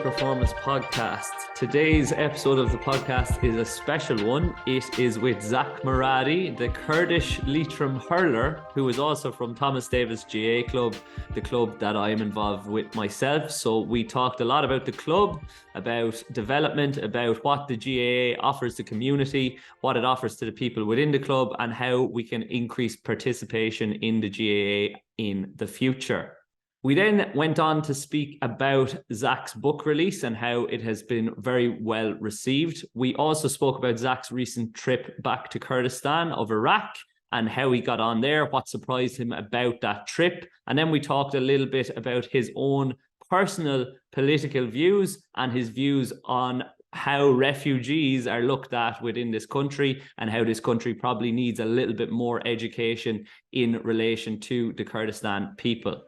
Performance Podcast. Today's episode of the podcast is a special one. It is with Zak Moradi, the Kurdish Leitrim hurler, who is also from Thomas Davis GAA club, the club that I'm involved with myself. So we talked a lot about the club, about development, about what the GAA offers the community, what it offers to the people within the club, and how we can increase participation in the GAA in the future. We then went on to speak about Zak's book release and how it has been very well received. We also spoke about Zak's recent trip back to Kurdistan of Iraq and how he got on there, what surprised him about that trip. And then we talked a little bit about his own personal political views and his views on how refugees are looked at within this country and how this country probably needs a little bit more education in relation to the Kurdistan people.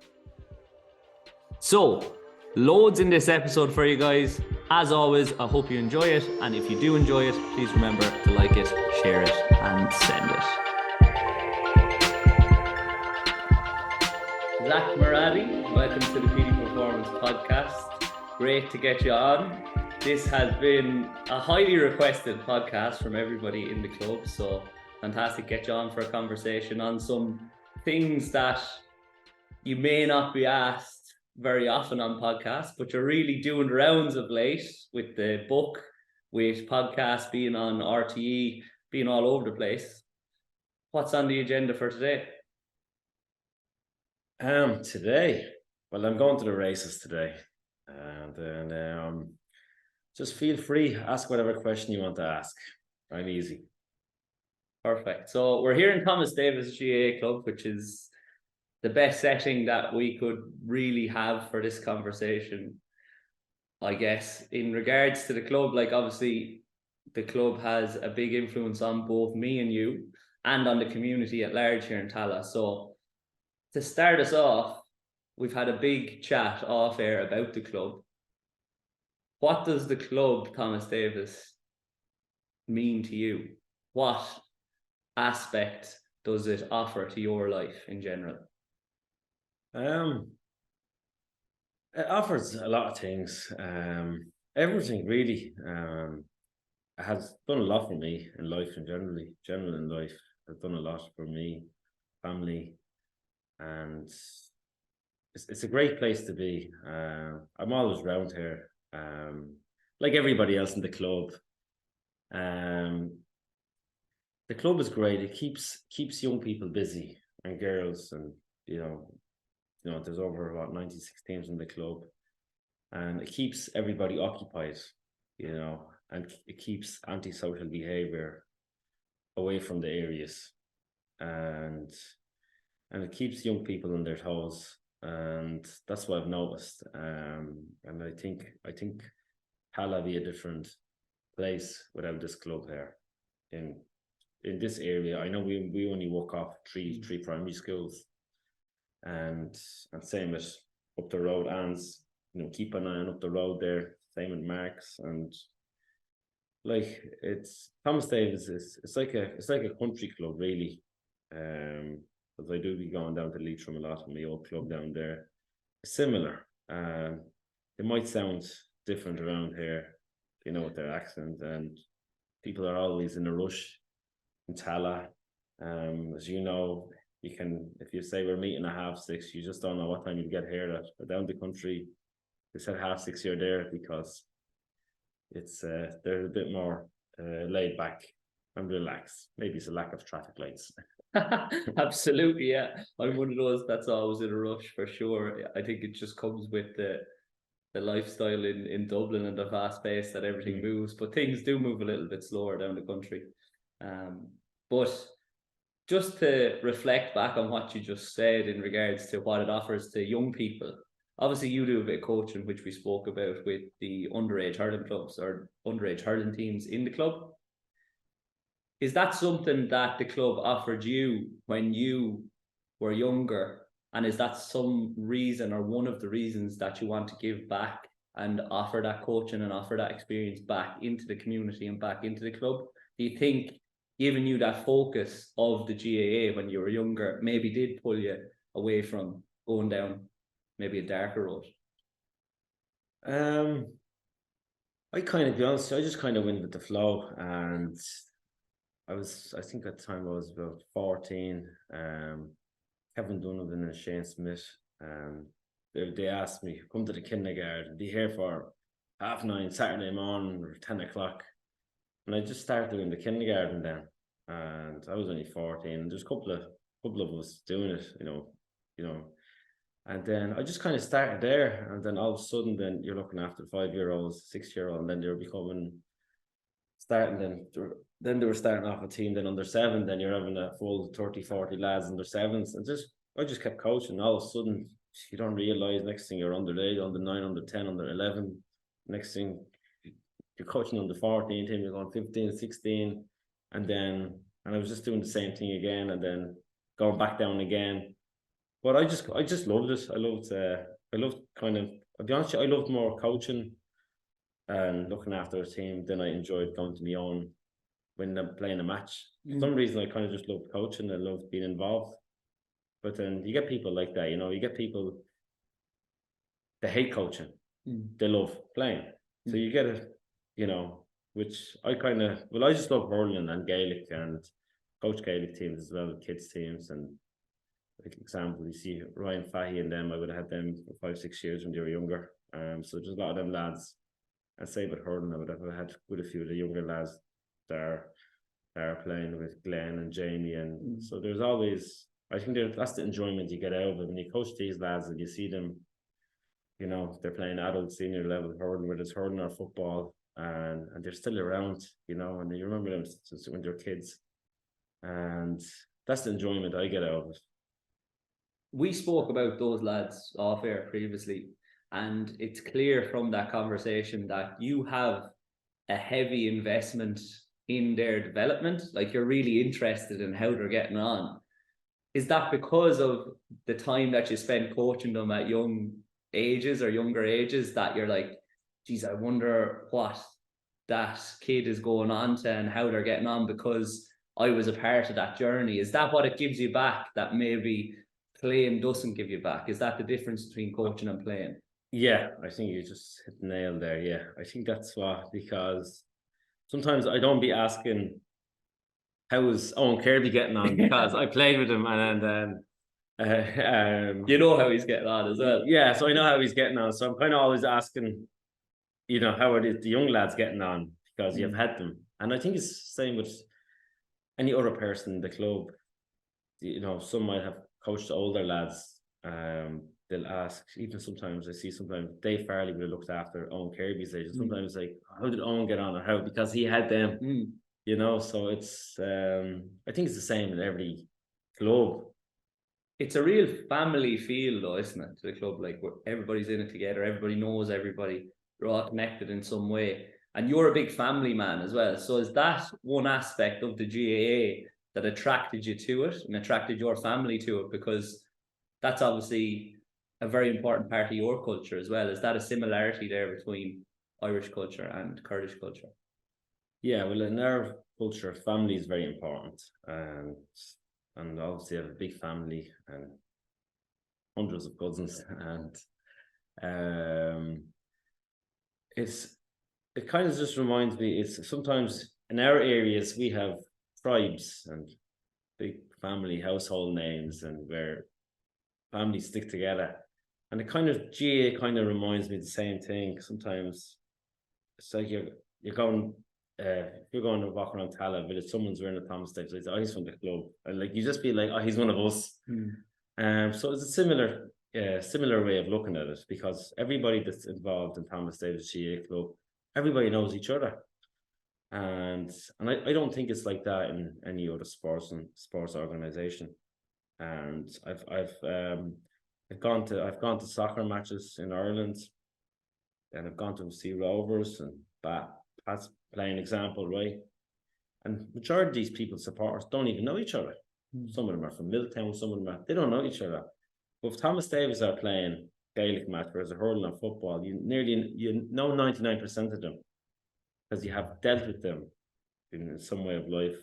So, loads in this episode for you guys. As always, I hope you enjoy it. And if you do enjoy it, please remember to like it, share it, and send it. Zak Moradi, welcome to the Petey Performance Podcast. Great to get you on. This has been a highly requested podcast from everybody in the club. So, fantastic to get you on for a conversation on some things that you may not be asked very often on podcasts, but you're really doing the rounds of late with the book, with podcasts being on RTE, being all over the place. What's on the agenda for today? Today, well, I'm going to the races today, and then just feel free, ask whatever question you want to ask. I'm easy. Perfect. So we're here in Thomas Davis GAA club, which is the best setting that we could really have for this conversation, I guess. In regards to the club, like obviously the club has a big influence on both me and you and on the community at large here in Tallaght. So to start us off, we've had a big chat off air about the club. What does the club, Thomas Davis, mean to you? What aspect does it offer to your life in general? It offers a lot of things. Everything really. It has done a lot for me in life and general in life. It's done a lot for me, family, and it's a great place to be. I'm always around here, like everybody else in the club. The club is great. It keeps young people busy and girls, and there's over about 96 teams in the club, and it keeps everybody occupied, and it keeps antisocial behavior away from the areas, and it keeps young people on their toes, and that's what I've noticed. And I think Tallaght be a different place without this club here in this area. I know we only walk off three primary schools. And same as up the road, Anne's, keep an eye on up the road there, same at Mark's, and like it's Thomas Davis it's like a country club really, because I do be going down to Leitrim a lot in the old club down there. Similar, it might sound different around here, with their accent, and people are always in a rush in Tallaght, as you know. You can, if you say we're meeting at 6:30, you just don't know what time you get here. But down the country, they said 6:30 you're there because it's they're a bit more laid back and relaxed. Maybe it's a lack of traffic lights. Absolutely, yeah. I'm one of those that's always in a rush for sure. I think it just comes with the lifestyle in Dublin and the fast pace that everything moves, but things do move a little bit slower down the country. But just to reflect back on what you just said in regards to what it offers to young people, obviously you do a bit of coaching, which we spoke about with the underage hurling clubs or underage hurling teams in the club. Is that something that the club offered you when you were younger? And is that some reason or one of the reasons that you want to give back and offer that coaching and offer that experience back into the community and back into the club? Do you think giving you that focus of the GAA when you were younger maybe did pull you away from going down maybe a darker road? I kind of, be honest, I just kind of went with the flow, and I think at the time I was about 14. Kevin Donovan and Shane Smith, they asked me, come to the kindergarten, be here for 9:30 Saturday morning or 10 o'clock. And I just started in the kindergarten then, and I was only 14. And there's a couple of us doing it, and then I just kind of started there, and then all of a sudden, then you're looking after 5-year-olds, 6-year-old, and then they're then they were starting off a team, then under 7, then you're having a full 30, 40 lads under 7s, and I just kept coaching. All of a sudden, you don't realise, next thing you're under 8, under 9, under 10, under 11. Next thing, you're coaching under 14 team, you're going 15, 16, and I was just doing the same thing again, and then going back down again. But I just loved it. I loved kind of, I'll be honest with you, I loved more coaching and looking after a team than I enjoyed going to my own when I'm playing a match. For some reason, I kind of just loved coaching. I loved being involved. But then you get people like that, you get people, they hate coaching. They love playing. So you get it, which I just love hurling and Gaelic, and coach Gaelic teams as well, kids teams. And like example, you see Ryan Fahey and them, I would have had them for 5-6 years when they were younger. So there's a lot of them lads. I'd say with hurling, I would have had with a few of the younger lads that are playing with Glenn and Jamie, and so there's always, I think that's the enjoyment you get out of it when you coach these lads and you see them, they're playing adult senior level hurling, whether it's hurling or football, and they're still around, and you remember them since when they're kids, and that's the enjoyment I get out of it. We spoke about those lads off air previously, and it's clear from that conversation that you have a heavy investment in their development. Like, you're really interested in how they're getting on. Is that because of the time that you spend coaching them at young ages or younger ages, that you're like, geez, I wonder what that kid is going on to and how they're getting on because I was a part of that journey? Is that what it gives you back that maybe playing doesn't give you back? Is that the difference between coaching and playing? Yeah, I think you just hit the nail there. Yeah, I think that's what, because sometimes I don't be asking how is Owen Kirby getting on, because I played with him, and then you know how he's getting on as well. Yeah, so I know how he's getting on. So I'm kind of always asking, how are the young lads getting on, because you've had them. And I think it's the same with any other person in the club. Some might have coached the older lads. They'll ask, even sometimes Dave Farley would have looked after Owen Kirby's age. Sometimes like, how did Owen get on, or how, because he had them, so it's, I think it's the same in every club. It's a real family feel though, isn't it, to the club? Like, where everybody's in it together, everybody knows everybody, they're all connected in some way. And you're a big family man as well. So is that one aspect of the GAA that attracted you to it and attracted your family to it? Because that's obviously a very important part of your culture as well. Is that a similarity there between Irish culture and Kurdish culture? Yeah, well, in our culture, family is very important. And obviously I have a big family and hundreds of cousins, and it kind of just reminds me, it's sometimes in our areas we have tribes and big family household names, and where families stick together, and it kind of GAA kind of reminds me the same thing. Sometimes it's like you're going, if you're going to walk around Tallaght village, someone's wearing a Thomas Davis, like, oh, he's from the club, and like you just be like, oh, he's one of us. So it's a similar way of looking at it, because everybody that's involved in Thomas Davis GAA club, everybody knows each other, and I don't think it's like that in any other sports organization. And I've gone to soccer matches in Ireland, and I've gone to see Rovers and Pat's playing example, right? And majority of these people, supporters, don't even know each other. Some of them are from Milltown, some of them they don't know each other. But if Thomas Davis are playing Gaelic match, whereas a hurling or football, you know 99% of them, because you have dealt with them in some way of life,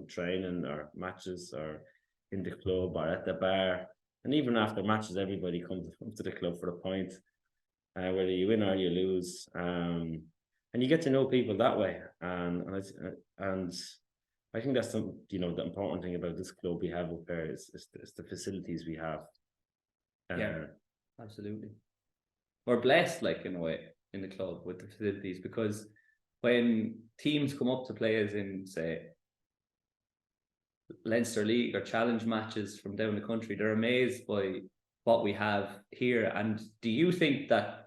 training or matches or in the club or at the bar. And even after matches, everybody comes to the club for a pint, whether you win or you lose. And and you get to know people that way. And I think that's the the important thing about this club we have up there is the facilities we have. Yeah, absolutely. We're blessed, like, in a way, in the club with the facilities, because when teams come up to play us in, say, Leinster League or challenge matches from down the country, they're amazed by what we have here. And do you think that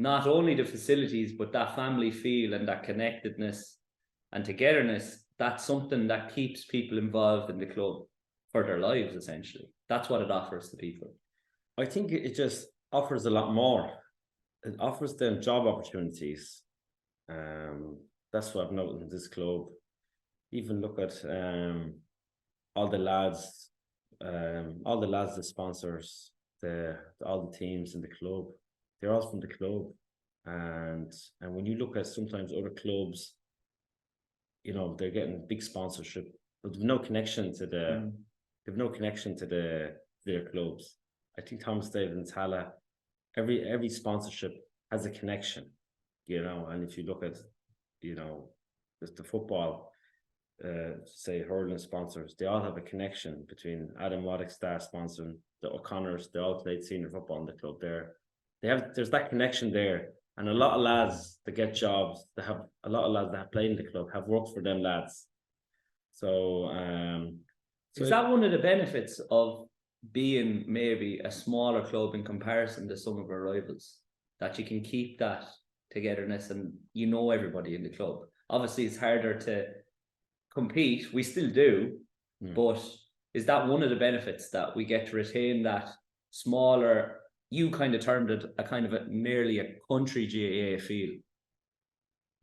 not only the facilities, but that family feel and that connectedness and togetherness, that's something that keeps people involved in the club for their lives, essentially? That's what it offers to people. I think it just offers a lot more. It offers them job opportunities. That's what I've noticed in this club. Even look at all the lads, the sponsors, all the teams in the club. They're all from the club, and when you look at sometimes other clubs, they're getting big sponsorship, but they've no connection to their clubs. I think Thomas Davis and Tallaght, every sponsorship has a connection, and if you look at, just the football, say hurling sponsors, they all have a connection between Adam Waddick Star sponsoring the O'Connors. They all played senior football in the club there. There's that connection there, and a lot of lads that get jobs, a lot of lads that have played in the club have worked for them lads. So is that one of the benefits of being maybe a smaller club in comparison to some of our rivals, that you can keep that togetherness and everybody in the club? Obviously it's harder to compete, we still do, but is that one of the benefits, that we get to retain that smaller, you kind of termed it a kind of nearly a country GAA feel?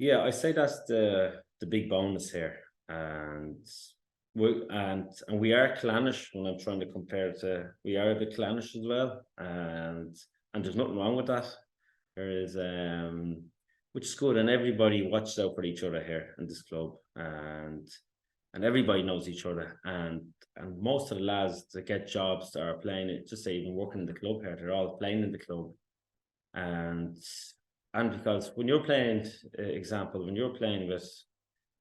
Yeah, I say that's the big bonus here. And we are clannish. When I'm trying to compare it to, we are a bit clannish as well, and there's nothing wrong with that. There is which is good, and everybody watches out for each other here in this club, and everybody knows each other, and most of the lads that get jobs that are playing it, just say even working in the club here, they're all playing in the club, and because when you're playing, when you're playing with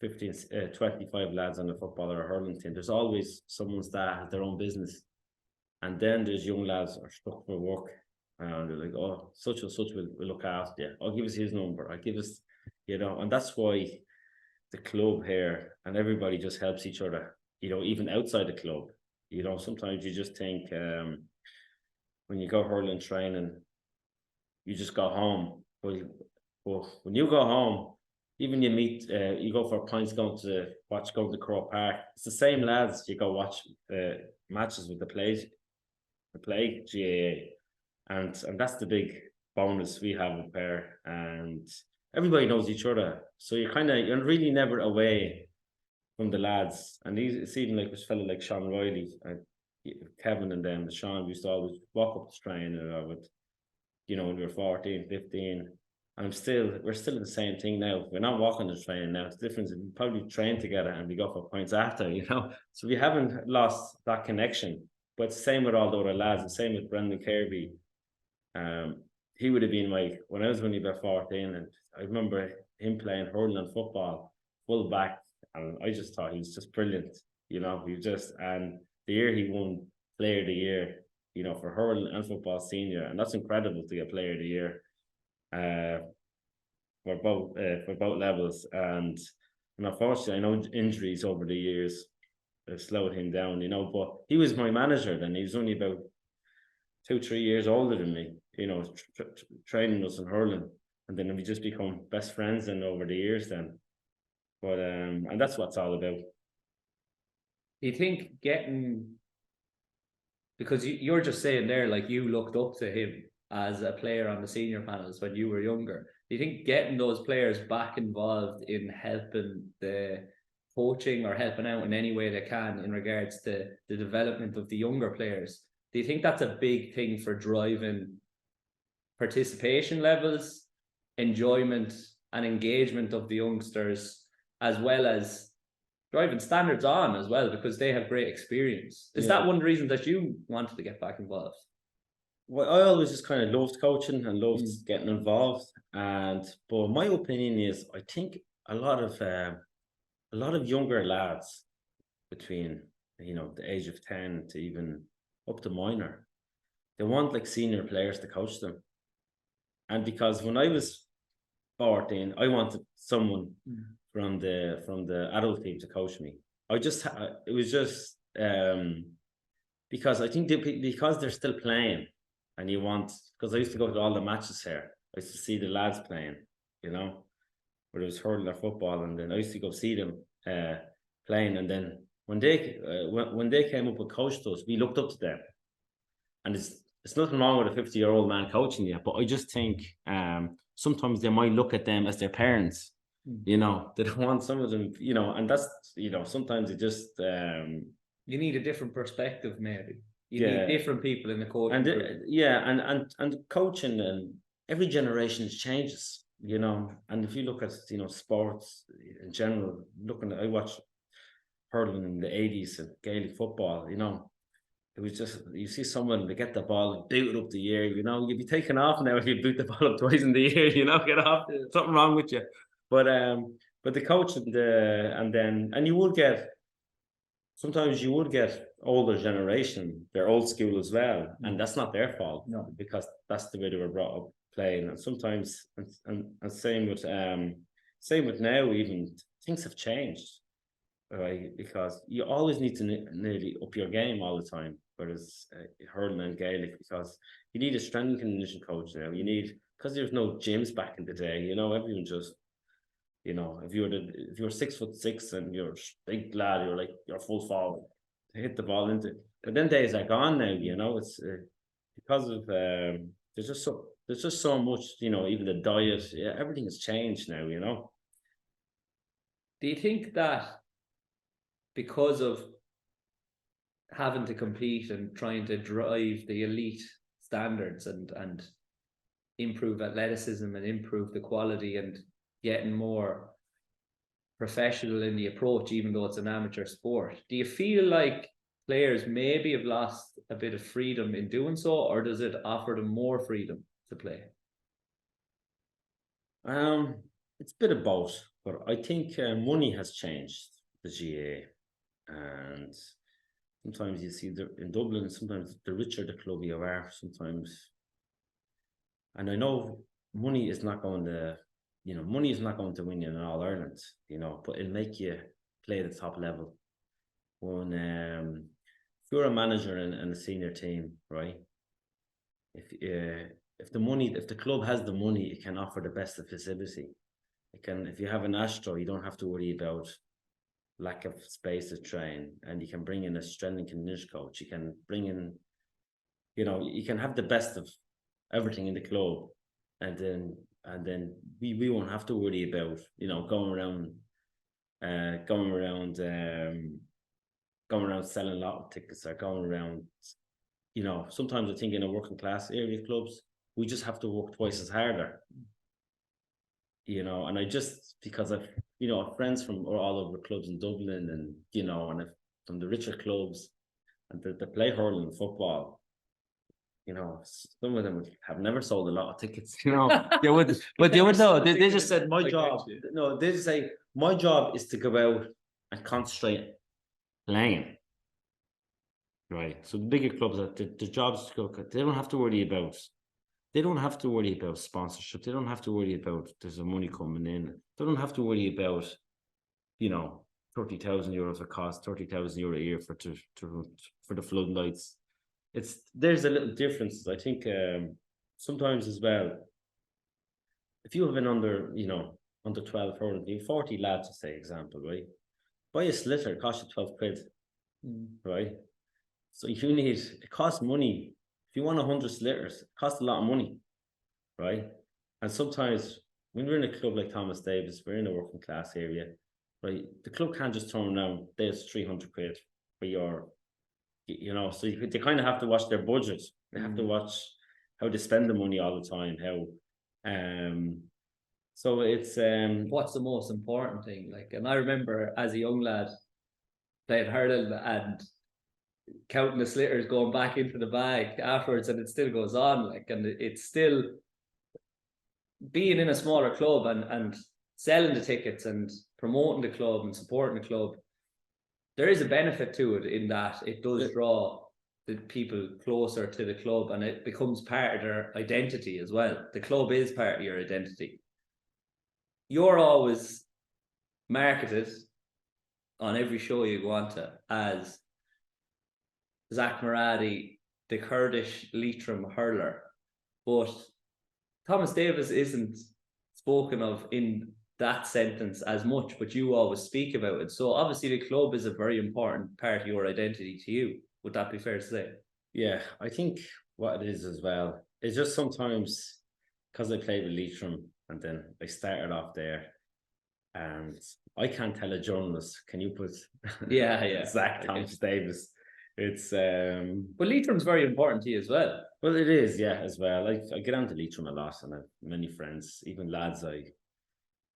25 lads on a football or a hurling team, there's always someone's that has their own business, and then there's young lads are stuck for work, and they're like, oh, such and such will look after you, I'll give us his number, I'll give us, and that's why the club here and everybody just helps each other, even outside the club. Sometimes you just think, when you go hurling training, you just go home, but when you go home, even you meet, you go for pints, go to Crow Park, it's the same lads you go watch matches with the play GAA, and that's the big bonus we have up there, and everybody knows each other, so you're really never away from the lads. And it's even like this fella like Sean Riley, Kevin and them, Sean used to always walk up the train, when we were 14, 15. And we're still the same thing now. We're not walking the train now. The difference is we probably train together and we go for points after, So we haven't lost that connection. But same with all the other lads, and same with Brendan Kirby. He would have been when I was only about 14, and I remember him playing hurling and football, full back, and I just thought he was just brilliant. And the year he won Player of the Year, for hurling and football senior, and that's incredible to get Player of the Year. For both levels, and unfortunately I know injuries over the years have slowed him down, but he was my manager then. He was only about 2-3 years older than me, training us in hurling, and then we just become best friends then over the years then. But and that's what it's all about. Do you think because you're just saying there, like, you looked up to him as a player on the senior panels when you were younger, do you think getting those players back involved in helping the coaching or helping out in any way they can in regards to the development of the younger players, do you think that's a big thing for driving participation levels, enjoyment and engagement of the youngsters, as well as driving standards on as well, because they have great experience? Is that one reason that you wanted to get back involved? well, I always just kind of loved coaching and loved getting involved. But my opinion is, I think a lot of younger lads between the age of 10 to even up to minor, they want like senior players to coach them. And because when I was 14, I wanted someone from the adult team to coach me. It was just because I think because they're still playing, and because I used to go to all the matches here. I used to see the lads playing, where it was hurling or football, and then I used to go see them playing. And then when they came up and coached us, we looked up to them. And it's nothing wrong with a 50-year-old man coaching you, but I just think sometimes they might look at them as their parents. They don't want some of them, and that's sometimes it just you need a different perspective, maybe. You need different people in the coaching and group. and coaching, and every generation changes, and if you look at sports in general, I watched hurling in the 80s and Gaelic football, it was just, you see someone, they get the ball, boot it up the air, you'd be taken off now if you boot the ball up twice in the air, get off, something wrong with you. But the coach and you would get, sometimes you would get older generation, they're old school as well, and that's not their fault, because that's the way they were brought up playing. And sometimes, and same with now, even things have changed, right? Because you always need to nearly up your game all the time, whereas hurling and Gaelic, because you need a strength and condition coach now. Because there's no gyms back in the day, everyone just, if you're 6'6" and you're a big lad, you're full forward to hit the ball into. But then days are gone now. It's because of there's just so much, even the diet, everything has changed now. Do you think that because of having to compete and trying to drive the elite standards and improve athleticism and improve the quality and getting more professional in the approach, even though it's an amateur sport, do you feel like players maybe have lost a bit of freedom in doing so, or does it offer them more freedom to play? It's a bit of both, but I think money has changed the GAA, and sometimes you see in Dublin, sometimes the richer the club you are, sometimes, and I know money is not going to win you in All Ireland, but it'll make you play at the top level. When if you're a manager in a senior team, right? If the club has the money, it can offer the best of facility. If you have an Astro, you don't have to worry about lack of space to train, and you can bring in a strength and conditioning coach. You can bring in, you can have the best of everything in the club, and then we won't have to worry about going around selling a lot of tickets, or going around, sometimes I think in a working class area clubs, we just have to work twice as harder, and I just, because I've friends from all over clubs in Dublin, and from the richer clubs, and they play hurling and football. Some of them have never sold a lot of tickets. They would, but they would know. They just said, my job. No, they just say, my job is to go out and concentrate playing. Right. So the bigger clubs, the jobs to go. They don't have to worry about. They don't have to worry about sponsorship. They don't have to worry about there's the money coming in. They don't have to worry about, 30,000 euros a cost, 30,000 euro a year for the floodlights. There's a little difference. I think sometimes as well, if you have an under 12 hurling, 40 lads, to say example, right? Buy a slitter, it costs you 12 quid, right? So it costs money. If you want 100 slitters, it costs a lot of money, right? And sometimes when we're in a club like Thomas Davis, we're in a working class area, right? The club can't just turn around, there's 300 quid for your, so they kind of have to watch their budget. They have to watch how they spend the money all the time, so it's what's the most important thing? And I remember as a young lad playing hurling, and counting the slitters, going back into the bag afterwards, and it still goes on. Like, and it's still being in a smaller club and selling the tickets and promoting the club and supporting the club. There is a benefit to it in that it does draw the people closer to the club, and it becomes part of their identity as well. The club is part of your identity. You're always marketed on every show you go on to as Zak Moradi, the Kurdish Leitrim hurler, but Thomas Davis isn't spoken of in that sentence as much, but you always speak about it. So obviously the club is a very important part of your identity to you. Would that be fair to say? Yeah, I think what it is as well is just sometimes because I played with Leitrim and then I started off there, and I can't tell a journalist, can you put Zak Thomas Davis? It's but Leitrim's very important to you as well. Well, it is, yeah, as well. I get onto Leitrim a lot, and I have many friends, even lads I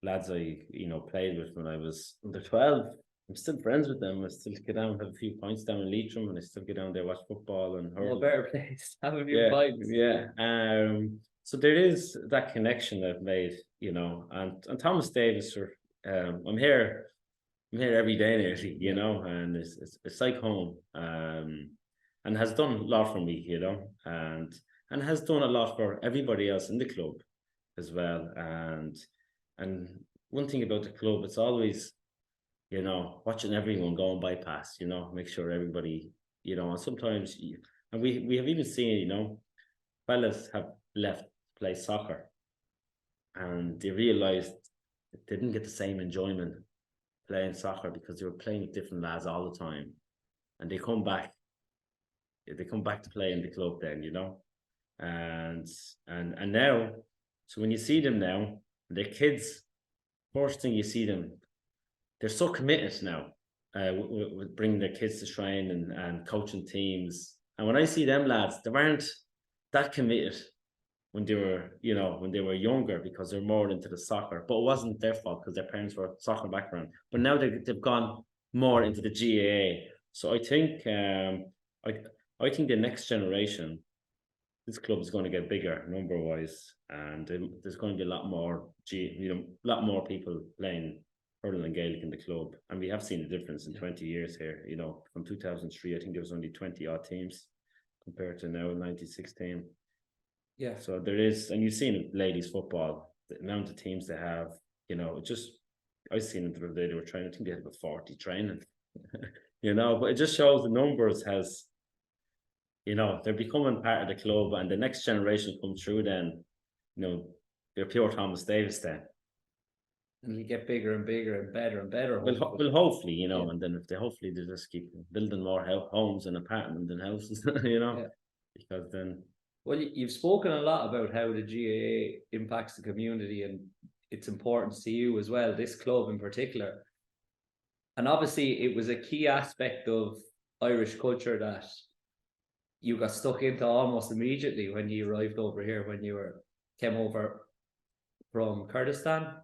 played with when I was under 12. I'm still friends with them. I still get down, have a few points down in Leitrim, and I still get down there, watch football and hurl. No better place to have a few points. Yeah. So there is that connection that I've made, and Thomas Davis, I'm here every day nearly, and it's like home. And has done a lot for me, and has done a lot for everybody else in the club as well. And one thing about the club, it's always, watching everyone go and bypass, make sure everybody, and sometimes, and we have even seen, fellas have left to play soccer and they realised they didn't get the same enjoyment playing soccer because they were playing with different lads all the time, and they come back to play in the club then, and now, so when you see them now, the kids, first thing you see them, they're so committed now with bringing their kids to train and coaching teams. And when I see them lads, they weren't that committed when they were younger because they're more into the soccer, but it wasn't their fault because their parents were soccer background. But now they've gone more into the GAA. So I think I think the next generation, this club is going to get bigger number wise, and there's going to be a lot more people playing hurling and Gaelic in the club, and we have seen the difference in 20 years here. From 2003, I think there was only 20 odd teams compared to now 1916. Yeah. So there is, and you've seen ladies football, the amount of teams they have. I've seen them the other day. They were training. I think they had about 40 training. But it just shows the numbers has. They're becoming part of the club, and the next generation come through then, they're pure Thomas Davis then. And you get bigger and bigger and better and better. Well, hopefully, and then if they just keep building more homes and apartments and houses, because then. Well, you've spoken a lot about how the GAA impacts the community and its importance to you as well, this club in particular. And obviously it was a key aspect of Irish culture that you got stuck into almost immediately when you arrived over here, when you came over from Kurdistan.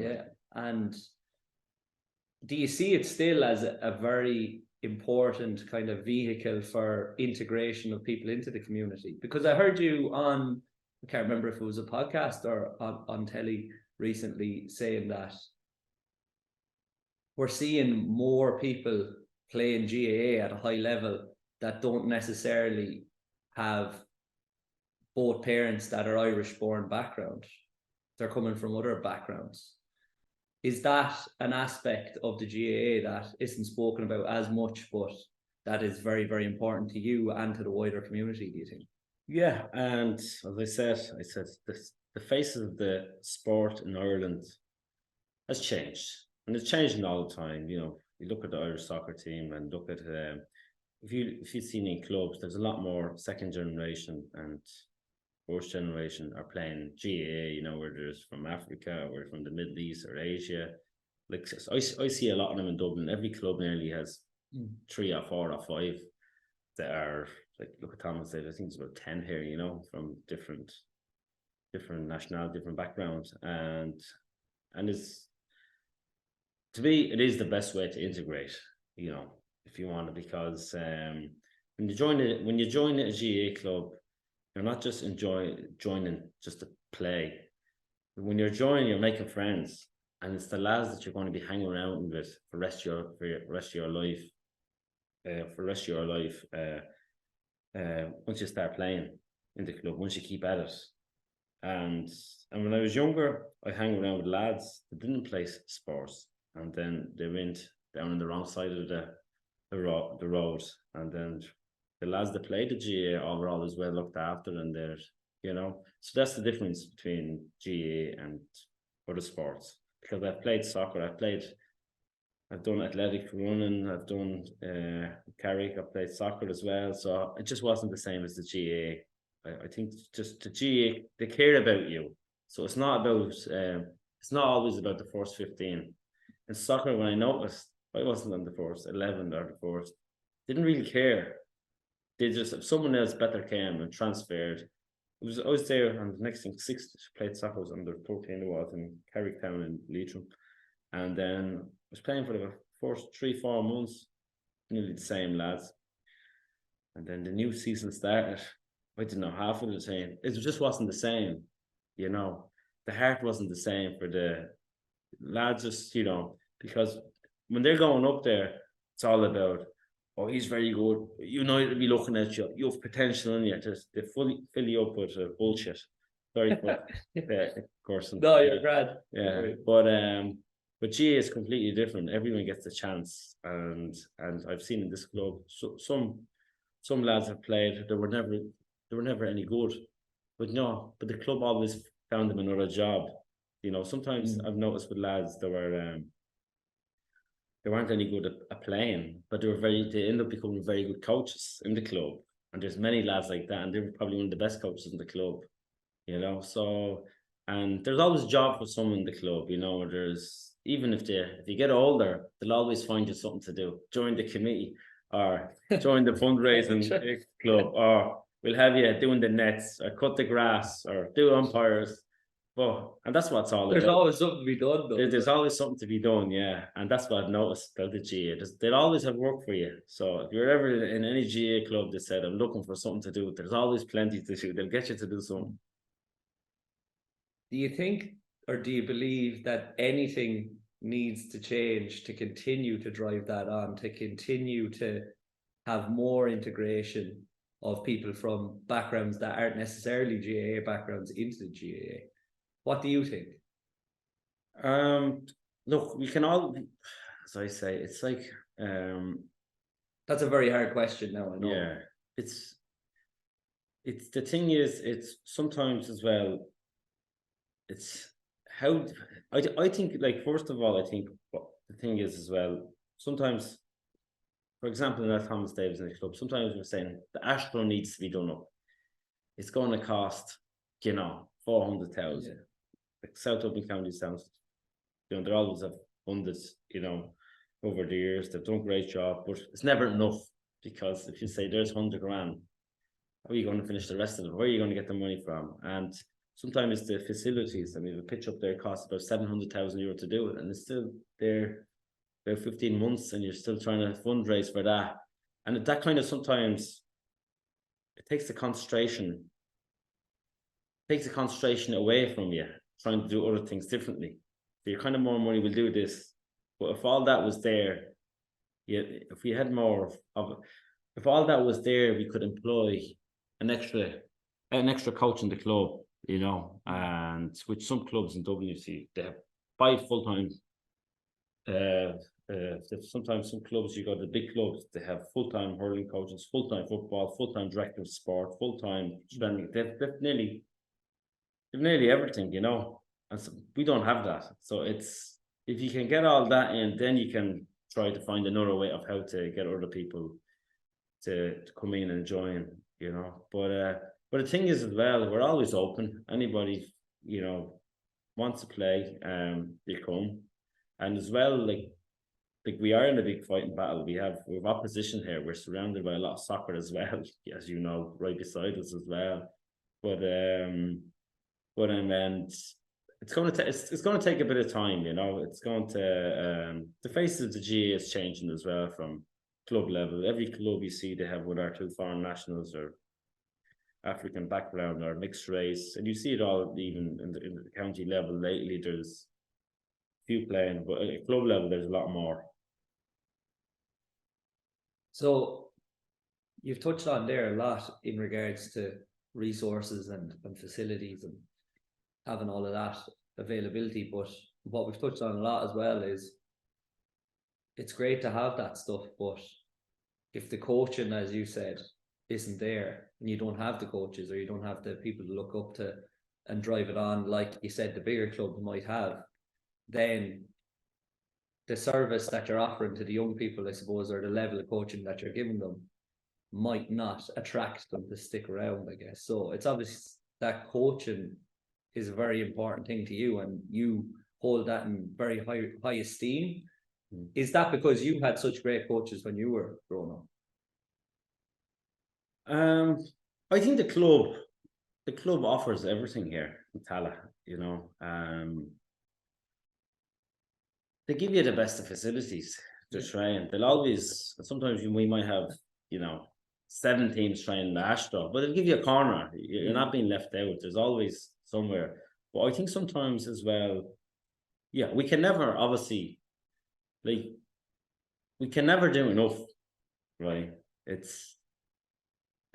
Yeah. And do you see it still as a very important kind of vehicle for integration of people into the community? Because I heard you on, I can't remember if it was a podcast or on telly recently, saying that we're seeing more people playing GAA at a high level that don't necessarily have both parents that are Irish born background. They're coming from other backgrounds. Is that an aspect of the GAA that isn't spoken about as much, but that is very, very important to you and to the wider community, do you think? Yeah, and as I said the face of the sport in Ireland has changed, and it's changing all the time. You look at the Irish soccer team and look at if you've seen in clubs, there's a lot more second generation and fourth generation are playing GAA, whether it's from Africa or from the Middle East or Asia. Like I see a lot of them in Dublin. Every club nearly has 3 or 4 or 5 that are like, look at Thomas Davis, I think it's about 10 here, from different nationalities, different backgrounds, and it's, to me, it is the best way to integrate, if you want it, because when you join a GAA club, you're not just joining just to play. When you're joining, you're making friends, and it's the lads that you're going to be hanging around with for the rest of your life. Once you start playing in the club, once you keep at it. And when I was younger, I hung around with lads that didn't play sports, and then they went down on the wrong side of the road, and then the lads that played the GAA were always well looked after, and they're, so that's the difference between GAA and other sports. Because I've played soccer, I've done athletic running, I've done Carrick, I've played soccer as well, so it just wasn't the same as the GAA. I think just the GAA, they care about you, so it's not always about the first 15. In soccer, when I noticed, I wasn't on the first 11 or the first, didn't really care. They just, if someone else better came and transferred, I was there, and the next thing, played soccer, was under 13 it was in Carrick Town in Leitrim, and then I was playing for the first 3-4 months, nearly the same lads, and then the new season started. I didn't know half of the same. It just wasn't the same, The heart wasn't the same for the lads, just because when they're going up there, it's all about, oh, he's very good. You know, you'll be looking at you. You have potential in you. They fully fill you up with bullshit. Sorry for of course. No, you're grand. Yeah, but GAA is completely different. Everyone gets a chance, and I've seen in this club, so some lads have played. They were never any good, but the club always found them another job. Sometimes I've noticed with lads they weren't any good at playing, but they end up becoming very good coaches in the club. And there's many lads like that, and they were probably one of the best coaches in the club, So, and there's always a job for someone in the club, There's, even if you get older, they'll always find you something to do. Join the committee, or join the fundraising club, or we'll have you doing the nets, or cut the grass, or do umpires. And that's what it's all about. There's always something to be done, though. There's always something to be done, yeah. And that's what I've noticed about the GAA. They'll always have work for you. So if you're ever in any GAA club that said, I'm looking for something to do, there's always plenty to do. They'll get you to do something. Do you think, or do you believe that anything needs to change to continue to drive that on, to continue to have more integration of people from backgrounds that aren't necessarily GAA backgrounds into the GAA? What do you think? Look, we can all, as I say, it's like that's a very hard question now, I know. Yeah, it's the thing is, it's sometimes as well, it's how I think, like, first of all, I think what the thing is as well, sometimes, for example, in that Thomas Davis in the club, sometimes we're saying the Astro needs to be done up. It's going to cost, 400,000. Yeah. Like South Dublin County sounds, they always have funded, over the years. They've done a great job, but it's never enough, because if you say there's 100 grand, how are you going to finish the rest of it? Where are you going to get the money from? And sometimes it's the facilities. I mean, the pitch up there costs about 700,000 euro to do it, and it's still there about 15 months, and you're still trying to fundraise for that. And that kind of, sometimes it takes the concentration away from you, trying to do other things differently. So you're kind of, more money, will do this. But if all that was there, if we had more of, if all that was there, we could employ an extra coach in the club, and which some clubs in Dublin, you see, they have 5 full-time. Sometimes some clubs, you go to the big clubs, they have full-time hurling coaches, full-time football, full-time director of sport, full-time training. They've nearly everything, and so we don't have that. So it's, if you can get all that in, then you can try to find another way of how to get other people to come in and join, but the thing is as well, we're always open. Anybody, wants to play, they come. And as well, like we are in a big fighting battle. We have opposition here. We're surrounded by a lot of soccer as well, as you know, right beside us as well. But it's going to take a bit of time, It's going to the face of the GAA is changing as well, from club level. Every club you see, they have one or two foreign nationals or African background or mixed race, and you see it all even in the county level. Lately, there's few playing, but at club level, there's a lot more. So you've touched on there a lot in regards to resources and facilities and having all of that availability, but what we've touched on a lot as well is it's great to have that stuff, but if the coaching, as you said, isn't there, and you don't have the coaches or you don't have the people to look up to and drive it on, like you said, the bigger clubs might have, then the service that you're offering to the young people, I suppose, or the level of coaching that you're giving them might not attract them to stick around, I guess. So it's obvious that coaching is a very important thing to you, and you hold that in very high esteem. Is that because you had such great coaches when you were growing up? I think the club offers everything here in Tallaght, you know. They give you the best of facilities to train. They'll always, sometimes we might have, you know, 7 teams training the Ashton, but they'll give you a corner. You're not being left out. There's always somewhere. But I think sometimes as well, yeah, we can never, obviously, like, we can never do enough, right? It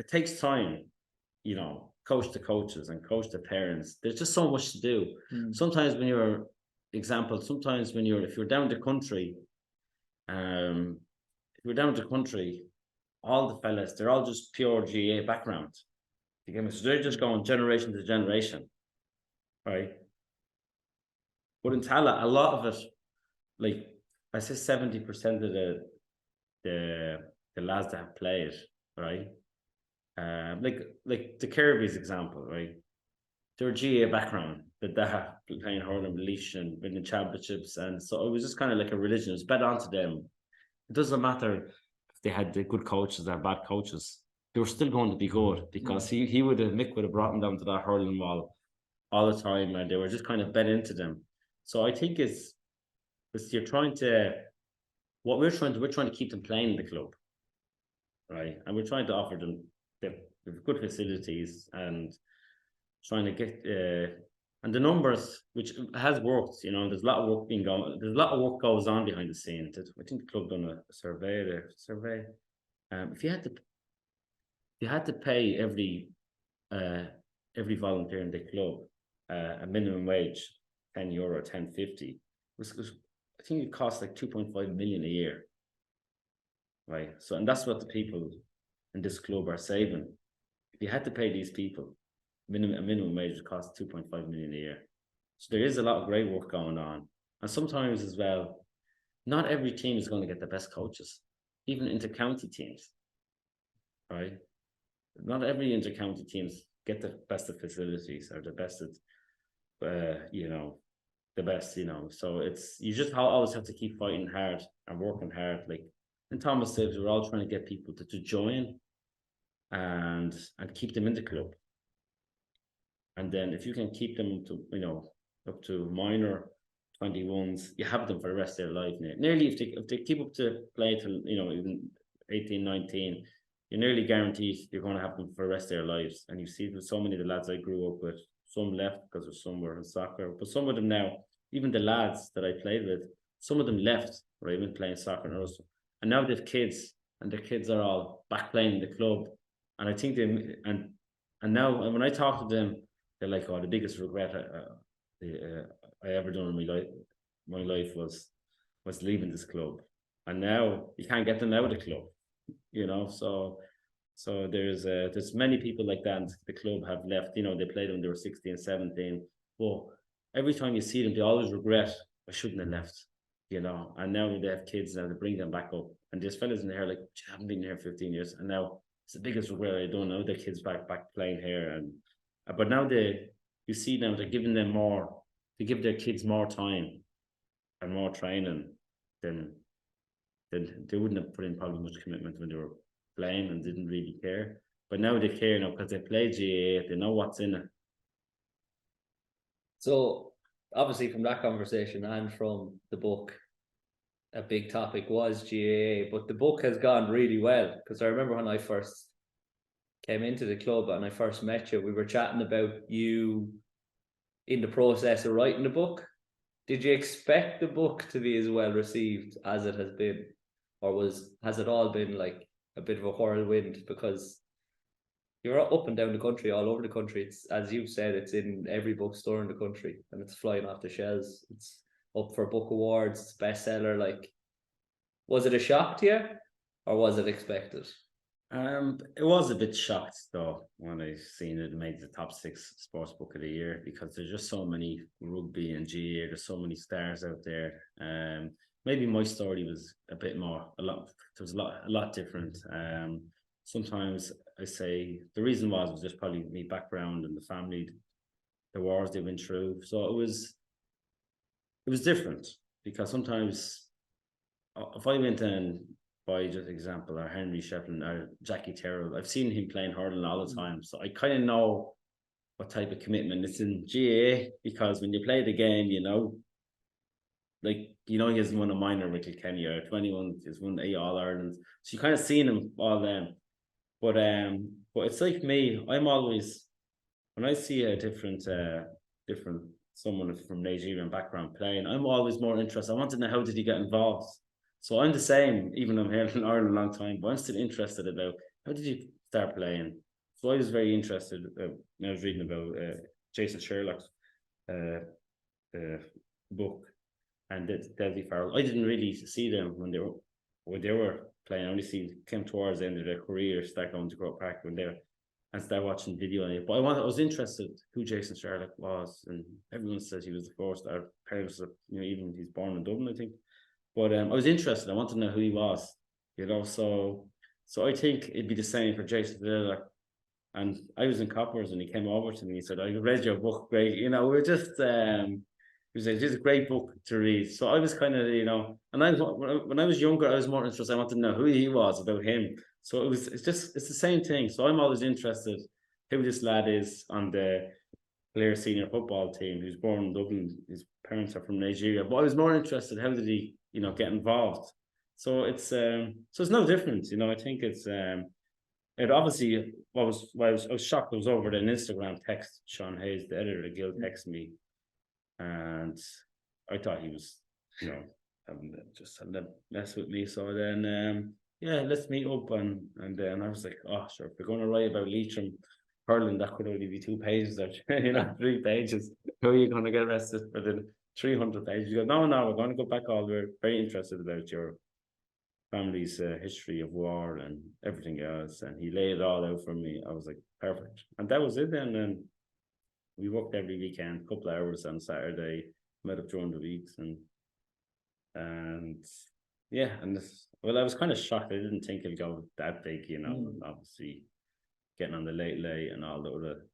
takes time, you know, coach the coaches and coach the parents. There's just so much to do. Sometimes when you're, if you're down the country, all the fellas, they're all just pure GAA background. So they're just going generation to generation, right? But in Tallaght, a lot of it, like I say, 70% of the lads that have played, right? Like the Kirby's example, right? They're GAA background, that they have playing hurling, Leitrim, and winning championships, and so it was just kind of like a religion. It was bet onto them. It doesn't matter if they had the good coaches or bad coaches; they were still going to be good because Mick would have brought them down to that hurling wall all the time, and they were just kind of bet into them. So I think it's we're trying to keep them playing in the club, right? And we're trying to offer them the good facilities and trying to get and the numbers, which has worked, you know. There's a lot of work there's a lot of work goes on behind the scenes. I think the club done a survey there. If you had to pay every volunteer in the club a minimum wage, €10, 10.50, I think it costs like 2.5 million a year, right? So, and that's what the people in this club are saving. If you had to pay these people a minimum wage, would cost 2.5 million a year. So there is a lot of great work going on, and sometimes as well, not every team is going to get the best coaches, even inter-county teams, right? Not every inter-county teams get the best of facilities or the best of, you know, the best, you know. So you just always have to keep fighting hard and working hard. Like in Thomas Davis, we're all trying to get people to join and keep them in the club. And then if you can keep them to, you know, up to minor 21s, you have them for the rest of their life. Nearly, if they keep up to play till, you know, even 18, 19, you're nearly guaranteed you're going to have them for the rest of their lives. And you see with so many of the lads I grew up with, some left because some were in soccer, but some of them now, even the lads that I played with, some of them left, or even playing soccer and also, and now they've kids, and their kids are all back playing in the club. And I think and now when I talk to them, they're like, oh, the biggest regret I ever done in my life was leaving this club. And now you can't get them out of the club, you know. So there's many people like that. The club have left, you know. They played when they were 16, 17. But every time you see them, they always regret, I shouldn't have left, you know. And now they have kids now, they bring them back up. And there's fellas in there like, I haven't been here 15 years. And now it's the biggest regret I don't know. Their kids back playing here. And but now you see them, they're giving them more, they give their kids more time and more training than they wouldn't have put in probably much commitment when they were playing and didn't really care. But now they care now because they play GAA, they know what's in it. So obviously from that conversation and from the book, a big topic was GAA, but the book has gone really well, because I remember when I first came into the club and I first met you, we were chatting about you in the process of writing the book. Did you expect the book to be as well received as it has been, or has it all been like a bit of a whirlwind? Because you're up and down the country, all over the country. It's, as you've said, it's in every bookstore in the country, and it's flying off the shelves. It's up for book awards. It's bestseller. Like, was it a shock to you, or was it expected? It was a bit shocked though when I seen it made the top 6 sports book of the year, because there's just so many rugby and GAA. There's so many stars out there. Maybe my story was there was a lot different. Sometimes I say the reason was just probably my background and the family, the wars they went through. So it was different, because sometimes if I went in, by just example, or Henry Shefflin or Jackie Terrell, I've seen him playing hurling all the time, so I kind of know what type of commitment it's in GAA, because when you play the game, he hasn't won a minor with Kilkenny, or 21 he's won 8 All Ireland, so you kind of seen him all them. But it's like me, I'm always, when I see a different someone from Nigerian background playing, I'm always more interested. I want to know, how did he get involved? So I'm the same, even though I'm here in Ireland a long time, but I'm still interested about, how did you start playing? So I was very interested when I was reading about Jason Sherlock's book and Desi Farrell. I didn't really see them when they were playing. I only came towards the end of their career, start going to Croke Park and start watching video on it. But I was interested who Jason Sherlock was, and everyone says he was the first. Our parents, even he's born in Dublin, I think. But I was interested. I wanted to know who he was, So I think it'd be the same for Jason Sherlock. And I was in Coppers, and he came over to me. He said, "I read your book, great." We're just he was like, "This is a great book to read." So I was kind of, and when I was younger, I was more interested. I wanted to know who he was, about him. So it's the same thing. So I'm always interested who this lad is on the Clare senior football team, who's born in Dublin. His parents are from Nigeria, but I was more interested, how did he, get involved? So it's no different. I think it's it obviously I was shocked. I was over an Instagram text. Sean Hayes, the editor of the Guild, texted me, and I thought he was, having to mess with me. So then, let's meet up, and then I was like, oh sure, if we're going to write about Leitrim hurling, that could only be 2 pages, or 3 pages. How are you going to get arrested for the 300 pages? You go, no, we're going to go back all. We're very interested about your family's history of war and everything else, and he laid it all out for me. I was like, perfect, and that was it. Then, and we worked every weekend, a couple of hours on Saturday, met up during the weeks, and yeah, and I was kind of shocked. I didn't think it'd go that big, obviously getting on the late and all the other.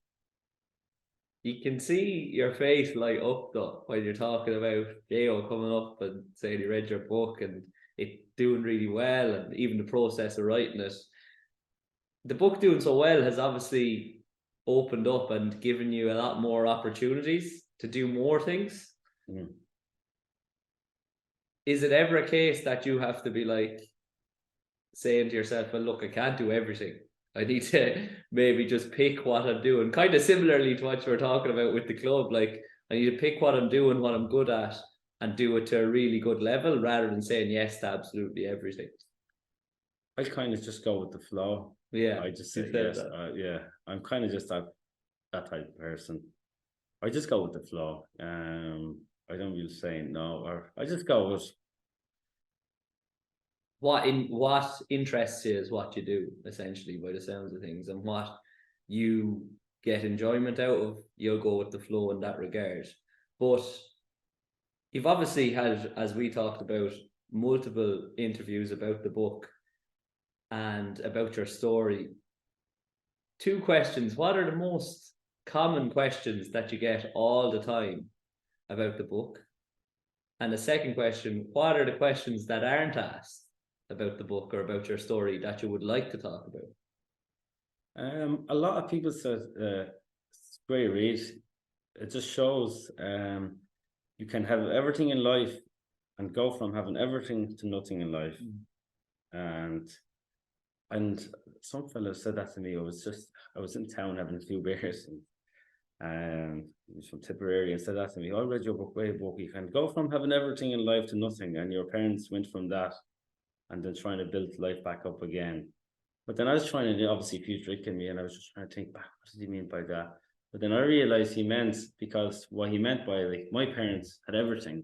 You can see your face light up though when you're talking about Geo coming up and saying he read your book and it doing really well, and even the process of writing it. The book doing so well has obviously opened up and given you a lot more opportunities to do more things. Mm. Is it ever a case that you have to be like saying to yourself, well, look, I can't do everything. I need to maybe just pick what I'm doing. Kind of similarly to what you were talking about with the club. Like, I need to pick what I'm doing, what I'm good at, and do it to a really good level, rather than saying yes to absolutely everything. I kind of just go with the flow. Yeah, I just say yes. I'm kind of just that type of person. I just go with the flow. I don't really say no, or I just go with what interests you is what you do, essentially, by the sounds of things, and what you get enjoyment out of, you'll go with the flow in that regard. But you've obviously had, as we talked about, multiple interviews about the book and about your story. 2 questions. What are the most common questions that you get all the time about the book? And the second question, what are the questions that aren't asked about the book or about your story that you would like to talk about? A lot of people said it's a great read. It just shows you can have everything in life and go from having everything to nothing in life. And some fellow said that to me. I was in town having a few beers, and he was from Tipperary, and said that to me. I read your book, you can go from having everything in life to nothing, and your parents went from that and then trying to build life back up again. But then I was trying to, obviously, he was drinking me, and I was just trying to think back, what did he mean by that? But then I realized he meant, because what he meant by, like, my parents had everything.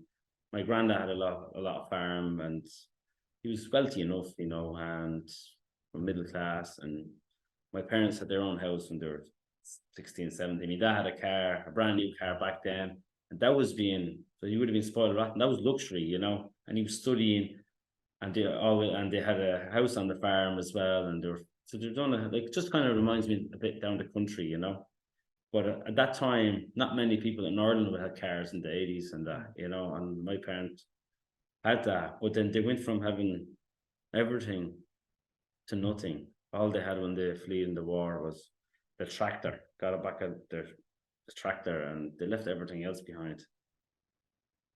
My granddad had a lot of farm, and he was wealthy enough, and from middle class. And my parents had their own house when they were 16, 17. My dad had a car, a brand new car back then, and that was so he would have been spoiled rotten. That was luxury, and he was studying. And they had a house on the farm as well, and they're done just kind of reminds me a bit down the country, But at that time, not many people in Ireland would have cars in the 80s and that, And my parents had that, but then they went from having everything to nothing. All they had when they fled in the war was the tractor. Got it back at the tractor, and they left everything else behind.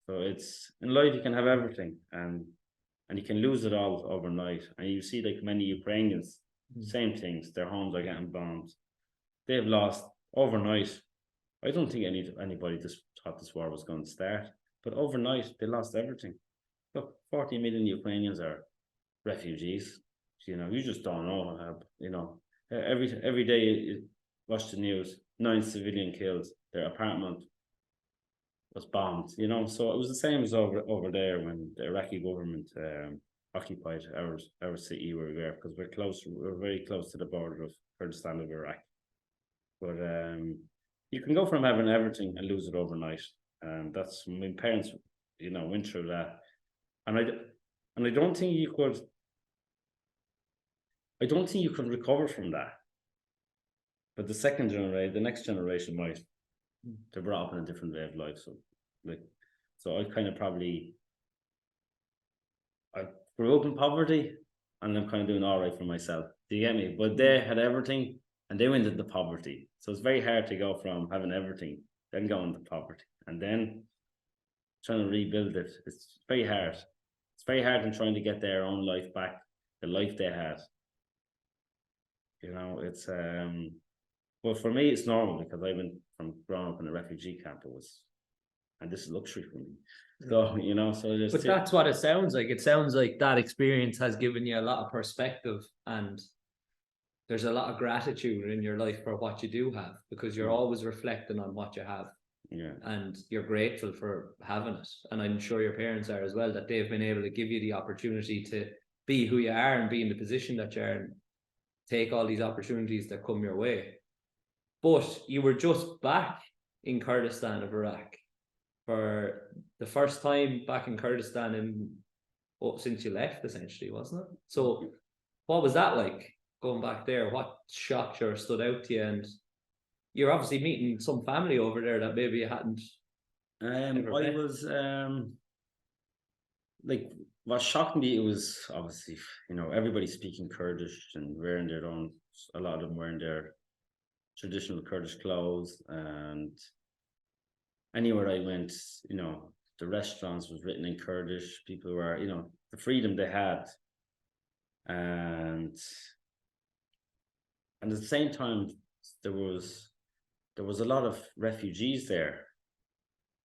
So it's in life, you can have everything, and you can lose it all overnight. And you see, like, many Ukrainians, same things. Their homes are getting bombed. They've lost overnight. I don't think anybody just thought this war was going to start. But overnight, they lost everything. Look, 40 million Ukrainians are refugees. You just don't know. Every day you watch the news, 9 civilian killed. Their apartment was bombed, So it was the same as over there when the Iraqi government occupied our city where we were, because we're very close to the border of Kurdistan of Iraq. But you can go from having everything and lose it overnight, and that's my parents, went through that, and I don't think you could. I don't think you could recover from that. But the next generation might. They're brought up in a different way of life, so I kind of I grew up in poverty, and I'm kind of doing all right for myself. Do you get me? But they had everything, and they went into poverty. So it's very hard to go from having everything, then go into poverty, and then trying to rebuild it. It's very hard. It's very hard in trying to get their own life back, the life they had. It's but for me, it's normal, because I went from growing up in a refugee camp. And this is luxury for me. So, but that's what it sounds like. It sounds like that experience has given you a lot of perspective, and there's a lot of gratitude in your life for what you do have, because you're always reflecting on what you have. Yeah. And you're grateful for having it. And I'm sure your parents are as well, that they've been able to give you the opportunity to be who you are and be in the position that you're in, take all these opportunities that come your way. But you were just back in Kurdistan of Iraq for the first time back in Kurdistan since you left, essentially, wasn't it? So what was that like, going back there? What shocked you or stood out to you? And you're obviously meeting some family over there that maybe you hadn't. I was like, what shocked me, it was obviously, everybody speaking Kurdish and wearing their own, a lot of them wearing their traditional Kurdish clothes, and anywhere I went, the restaurants was written in Kurdish. People were, the freedom they had, and at the same time, there was a lot of refugees there,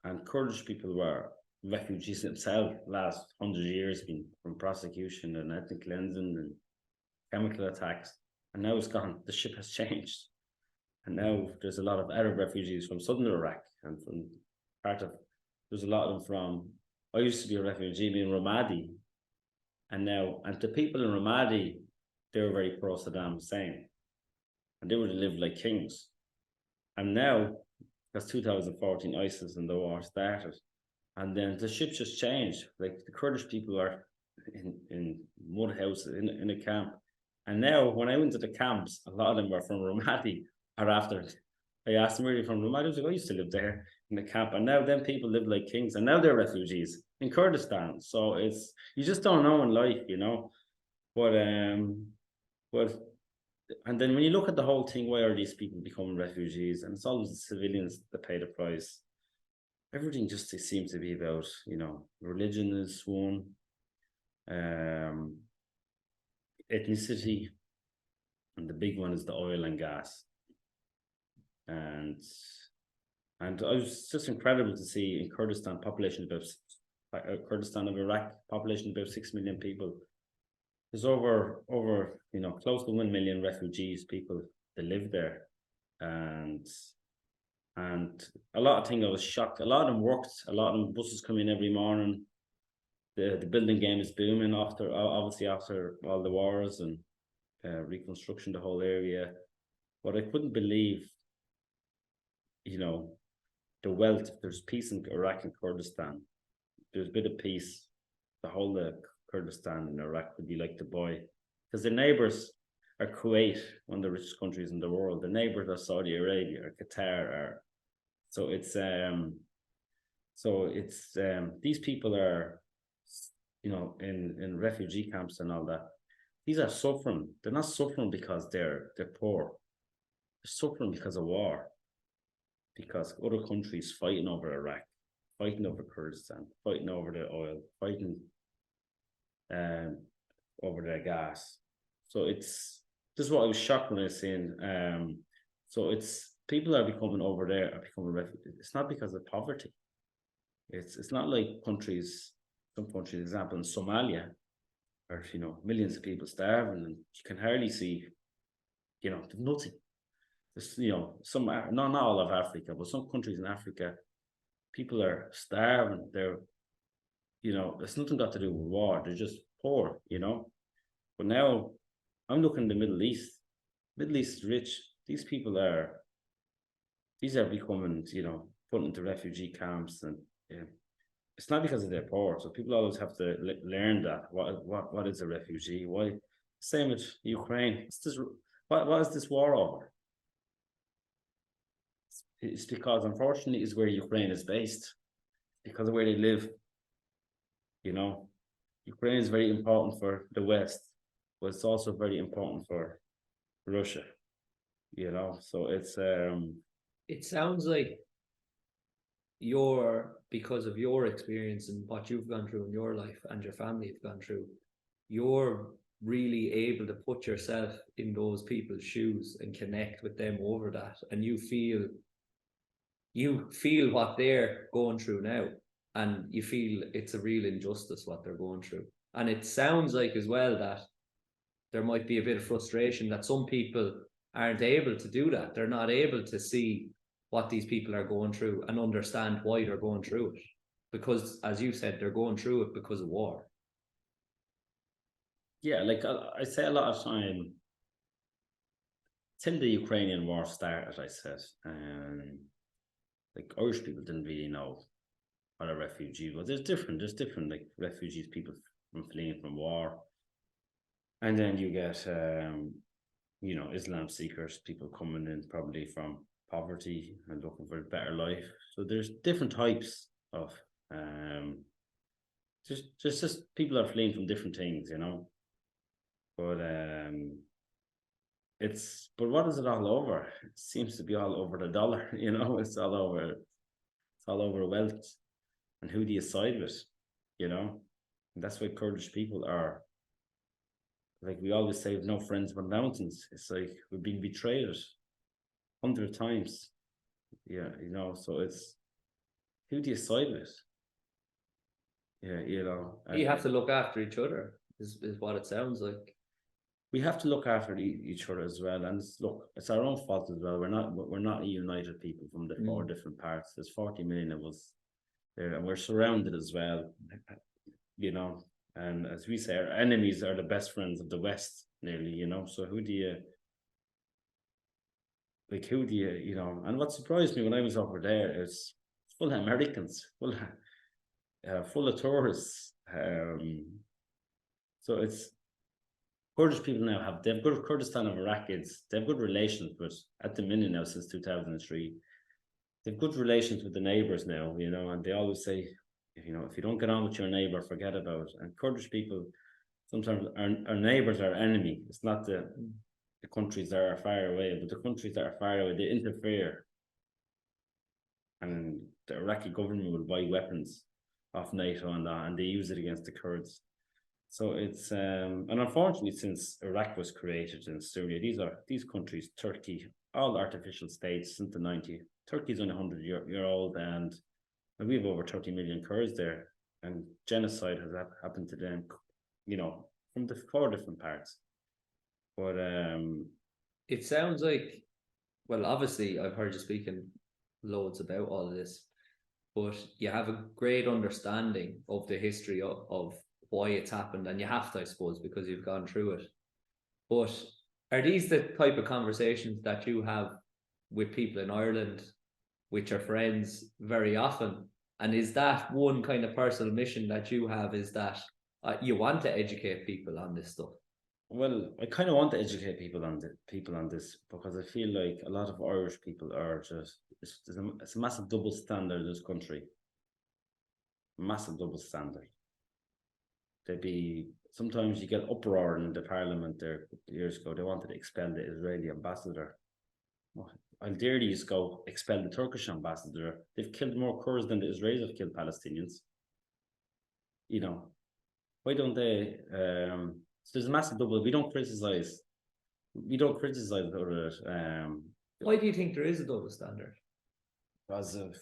and Kurdish people were refugees themselves. Last 100 years been from prosecution and ethnic cleansing and chemical attacks, and now it's gone. The ship has changed, and now there's a lot of Arab refugees from southern Iraq, and from there's a lot of them from. I used to be a refugee in Ramadi, and the people in Ramadi, they were very pro Saddam Hussein, and they would have lived like kings. And now, that's 2014, ISIS and the war started, and then the ship just changed. Like, the Kurdish people are in mud houses in a camp, and now when I went to the camps, a lot of them were from Ramadi. Or after I asked them, where are you from? Ramadi? I was like, I used to live there in the camp, and now them people live like kings, and now they're refugees in Kurdistan. So you just don't know in life, But and then when you look at the whole thing, why are these people becoming refugees? And it's always the civilians that pay the price. everything just seems to be about, religion is one, ethnicity, and the big one is the oil and gas. And it was just incredible to see in Kurdistan, Kurdistan of Iraq, population about 6 million people. There's over close to 1 million refugees, people that live there, and a lot of things I was shocked. A lot of them worked. A lot of them buses come in every morning. The building game is booming after all the wars and reconstruction, the whole area. But I couldn't believe, the wealth. There's peace in Iraq and Kurdistan. There's a bit of peace. The whole of Kurdistan and Iraq would be like Dubai, because the neighbors are Kuwait, one of the richest countries in the world. The neighbors are Saudi Arabia or Qatar, so it's these people are, in refugee camps and all that. These are suffering. They're not suffering because they're poor. They're suffering because of war, because other countries fighting over Iraq, fighting over Kurdistan, fighting over the oil, fighting over the gas. So this is what I was shocked when I was seeing. So it's people are becoming over there, are becoming refugees. It's not because of poverty. It's not like some countries, example in Somalia, or millions of people starving, and you can hardly see, there's nothing. There's some, not all of Africa, but some countries in Africa, people are starving. They're, it's nothing got to do with war. They're just poor, But now I'm looking at the Middle East. Middle East is rich. These are becoming, put into refugee camps, and it's not because of their poor. So people always have to learn that what is a refugee? Why? Same with Ukraine. What is this war over? It's because, unfortunately, is where Ukraine is based, because of where they live. Ukraine is very important for the West, but it's also very important for Russia. So it's It sounds like because of your experience and what you've gone through in your life and your family have gone through, you're really able to put yourself in those people's shoes and connect with them over that, and you feel what they're going through now, and you feel it's a real injustice what they're going through. And it sounds like as well that there might be a bit of frustration that some people aren't able to do that. They're not able to see what these people are going through and understand why they're going through it, because, as you said, they're going through it because of war. Yeah, like I say a lot of time, till the Ukrainian war started, I said, like Irish people didn't really know what a refugee was. There's different like refugees, people from fleeing from war, and then you get Islam seekers, people coming in probably from poverty and looking for a better life. So there's different types of just people are fleeing from different things, but but what is it all over? It seems to be all over the dollar. It's all over wealth, and who do you side with? And that's why Kurdish people are, like we always say, no friends but mountains. It's like we've been betrayed 100 times. Yeah, so it's, who do you side with? Yeah, You have to look after each other, is what it sounds like. We have to look after each other as well, and it's our own fault as well. We're not a united people from the 4 different parts. There's 40 million of us there, and we're surrounded as well. And as we say, our enemies are the best friends of the West, nearly. So who do you? And what surprised me when I was over there is full of Americans, full of tourists. So it's Kurdish people now they've good Kurdistan of Iraq they've good relations with, at the minute now, since 2003. They've good relations with the neighbours now, and they always say, if you don't get on with your neighbour, forget about it. And Kurdish people, sometimes our neighbours are enemy. It's not the countries that are far away, but the countries that are far away, they interfere. and the Iraqi government will buy weapons off NATO and that, and they use it against the Kurds. So it's and unfortunately, since Iraq was created in Syria, these countries, Turkey, all artificial states since the 90s. Turkey's only 100-year old, and we have over 30 million Kurds there, and genocide has happened to them, from the 4 different parts. But it sounds like, well, obviously I've heard you speaking loads about all of this, but you have a great understanding of the history of why it's happened, and you have to, I suppose, because you've gone through it. But are these the type of conversations that you have with people in Ireland, which are friends, very often? And is that one kind of personal mission that you have, is that you want to educate people on this stuff? Well, I kind of want to educate people on this, because I feel like a lot of Irish people are just, it's a massive double standard in this country. Massive double standard. Sometimes you get uproar in the parliament there years ago. They wanted to expel the Israeli ambassador. I'll dare you to go expel the Turkish ambassador. They've killed more Kurds than the Israelis have killed Palestinians. Why don't they? So there's a massive double. We don't criticize others. Why do you think there is a double standard? Because of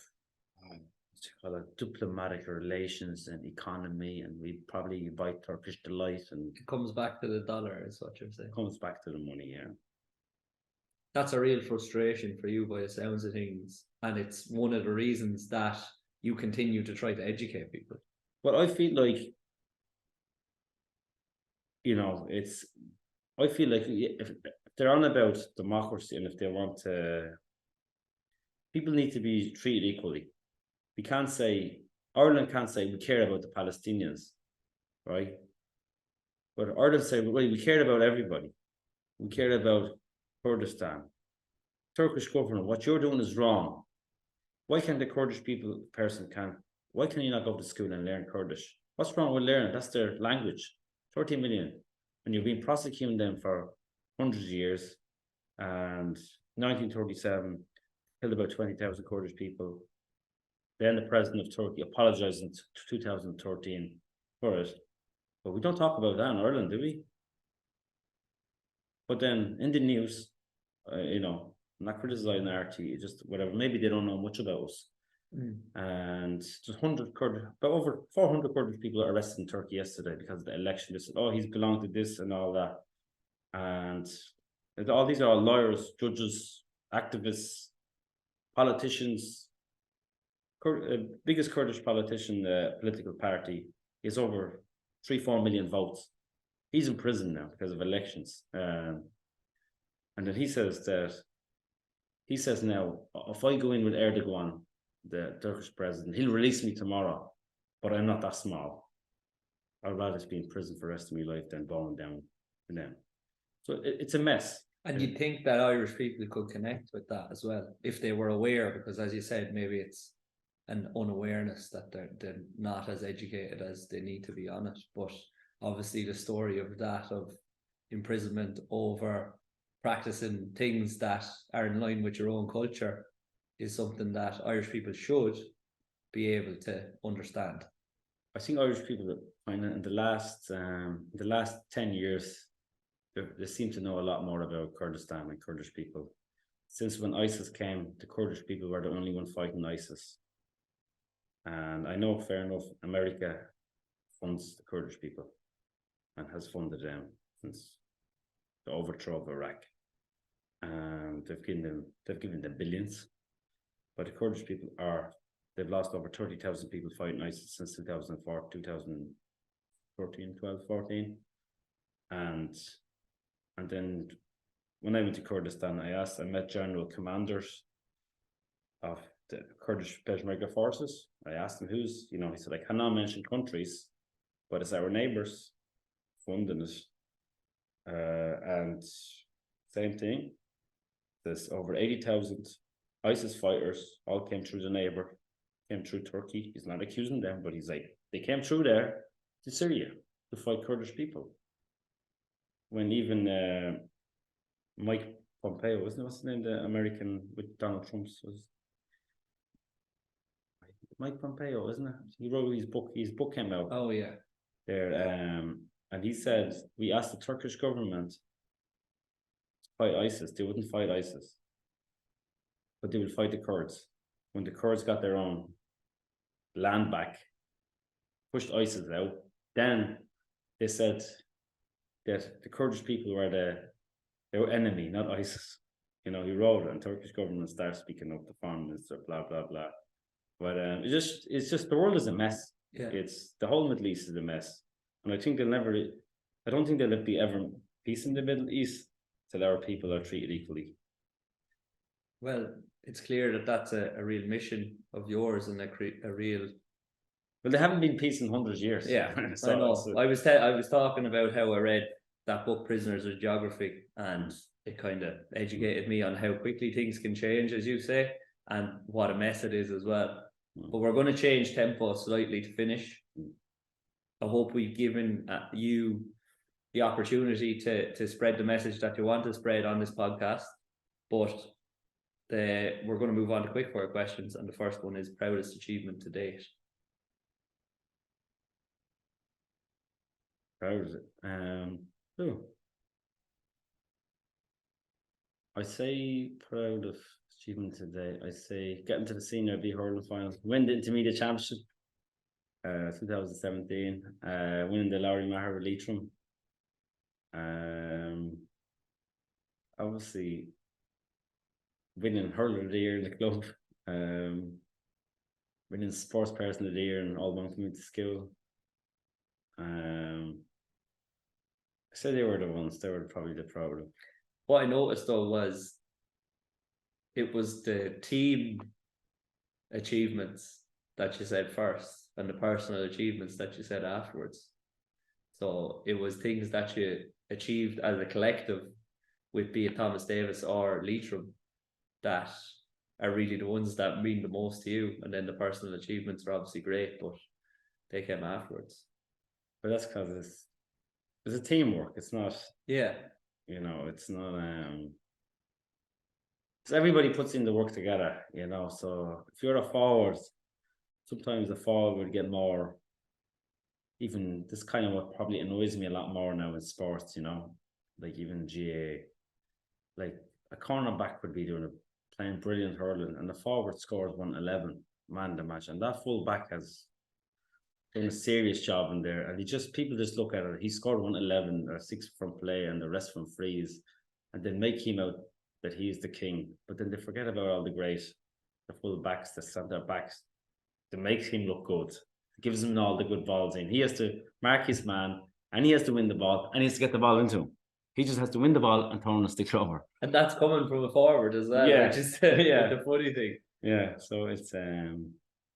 diplomatic relations and economy, and we probably buy Turkish delight, and it comes back to the dollar, is what you're saying. It comes back to the money, yeah. That's a real frustration for you, by the sounds of things, and it's one of the reasons that you continue to try to educate people. Well, I feel like, I feel like if they're on about democracy, and if they want to, people need to be treated equally. Ireland can't say we care about the Palestinians, right? But Ireland say, well, we care about everybody. We care about Kurdistan. Turkish government, what you're doing is wrong. Why can't the Kurdish why can you not go to school and learn Kurdish? What's wrong with learning? That's their language. 30 million. And you've been prosecuting them for hundreds of years. And 1937 killed about 20,000 Kurdish people. Then the president of Turkey apologized in 2013 for it. But we don't talk about that in Ireland, do we? But then in the news, I'm not criticizing RT, just whatever. Maybe they don't know much about us. And just over 400 Kurdish people are arrested in Turkey yesterday because of the election. They said, oh, he's belonged to this and all that. And all these are all lawyers, judges, activists, politicians. Biggest Kurdish politician, political party, is over 3-4 million votes. He's in prison now because of elections. And then he says now, if I go in with Erdogan, the Turkish president, he'll release me tomorrow, but I'm not that small. I'd rather be in prison for the rest of my life than bowing down to them. So it's a mess. And you'd think that Irish people could connect with that as well, if they were aware, because as you said, maybe it's an unawareness that they're not as educated as they need to be on it. But obviously the story of imprisonment over practicing things that are in line with your own culture is something that Irish people should be able to understand. I think Irish people in the last 10 years, they seem to know a lot more about Kurdistan and Kurdish people. Since when ISIS came, the Kurdish people were the only one fighting ISIS. And I know, fair enough, America funds the Kurdish people and has funded them since the overthrow of Iraq. And they've given them billions. But the Kurdish people they've lost over 30,000 people fighting ISIS since 2014. And then when I went to Kurdistan, I met general commanders of the Kurdish Peshmerga forces. I asked him he said, I cannot mention countries, but it's our neighbors funding it. And same thing, there's over 80,000 ISIS fighters all came through Turkey. He's not accusing them, but he's like, they came through there to Syria to fight Kurdish people. When even Mike Pompeo, what's his name, the American with Donald Trump's, Mike Pompeo, isn't it? He wrote his book. His book came out. Oh yeah. There, and he said we asked the Turkish government to fight ISIS. They wouldn't fight ISIS, but they would fight the Kurds. When the Kurds got their own land back, pushed ISIS out, then they said that the Kurdish people were their enemy, not ISIS. You know, he wrote it, and Turkish government started speaking up, the foreign minister, blah blah blah. But it's just the world is a mess. Yeah. It's the whole Middle East is a mess, and I don't think there'll be ever peace in the Middle East till our people are treated equally. Well, it's clear that that's a real mission of yours and a real. Well, there haven't been peace in hundreds of years. Yeah, so I know. I was talking about how I read that book, Prisoners of Geography, and it kind of educated me on how quickly things can change, as you say, and what a mess it is as well. But we're going to change tempo slightly to finish. I hope we've given you the opportunity to spread the message that you want to spread on this podcast. But we're going to move on to quickfire questions, and the first one is proudest achievement to date. Proud of it. I say proud of achievement today. I say getting to the senior B hurling finals, win the intermediate championship, 2017, winning the Lowry Maher Leitrim. Obviously winning hurler of the year in the club, winning sports person of the year in Allbound Community School. I said they were the ones. They were probably the proud of. What I noticed though was it was the team achievements that you said first and the personal achievements that you said afterwards. So it was things that you achieved as a collective with be it Thomas Davis or Leitrim that are really the ones that mean the most to you, and then the personal achievements are obviously great, but they came afterwards. But that's because it's a teamwork. It's not. Yeah. You know, it's not. So everybody puts in the work together. You know, so if you're a forward, sometimes the forward would get more. Even this kind of what probably annoys me a lot more now in sports. You know, like even GAA, like a cornerback would be playing brilliant hurling, and the forward scores 111 man the match, and that full back has done a serious job in there, and people just look at it. He scored 111 or 6 from play, and the rest from frees, and then make him out that he's the king. But then they forget about all the full backs, the centre backs, that makes him look good. It gives him all the good balls in. He has to mark his man, and he has to win the ball, and he has to get the ball into him. He just has to win the ball and turn the stick over. And that's coming from a forward as well, yeah. Which is the funny thing. Yeah, so it's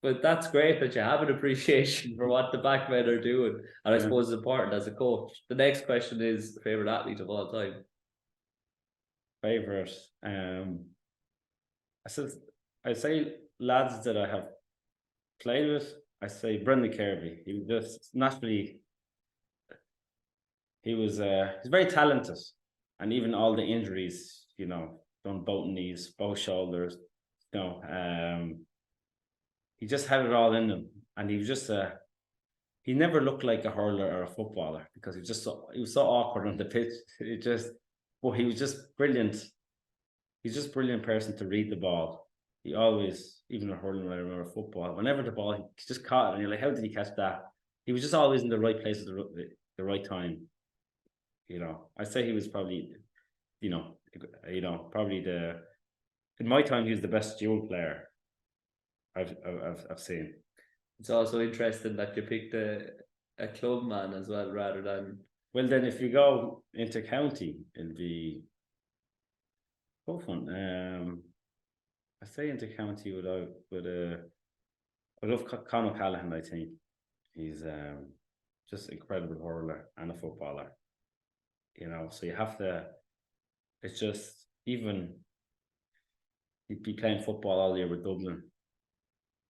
But that's great that you have an appreciation for what the backmen are doing. And I suppose it's important as a coach. The next question is favourite athlete of all time. Favourite. I say lads that I have played with, I say Brendan Kirby. He was just naturally, he's very talented. And even all the injuries, you know, done both knees, both shoulders, you know, he just had it all in him, and he was just he never looked like a hurler or a footballer because he was so awkward on the pitch. But he was just brilliant. He's just a brilliant person to read the ball. He always, even a hurling or a football, whenever the ball, he just caught it, and you're like, how did he catch that? He was just always in the right place at the right time. You know, I say he was probably, probably in my time he was the best dual player I've seen. It's also interesting that you picked a club man as well rather than. Well, then if you go into county, it'll be tough one. I say into county I love Conor Callahan. I think he's just incredible hurler and a footballer. You know, so you have to. It's just even he'd be playing football all year with Dublin.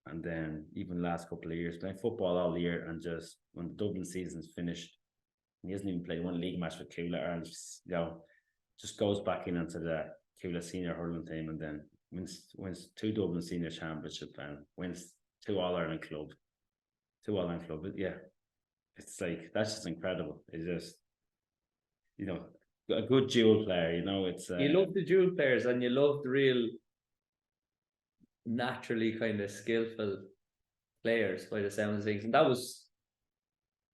And then even last couple of years playing football all year, and just when the Dublin season's finished, he hasn't even played one league match with Tallaght, and just goes back into the Tallaght senior hurling team, and then wins 2 Dublin senior championship and wins two All-Ireland club. Yeah. It's like, that's just incredible. It's just, a good dual player, it's... You love the dual players and you love the real naturally kind of skillful players by the sounds of things. And that was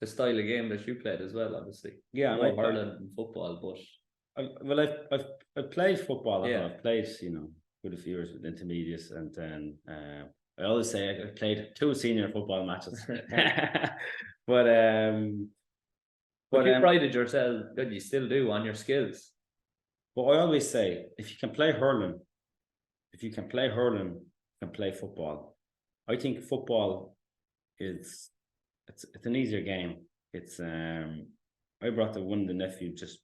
the style of game that you played as well, obviously. Yeah, more hurling and football, but I've played football. Yeah. I've played, good a few years with intermediates, and then I always say I played 2 senior football matches. But you prided yourself, that you still do, on your skills. But I always say, if you can play hurling, you can play football. I think football it's an easier game. It's I brought one of the nephew, just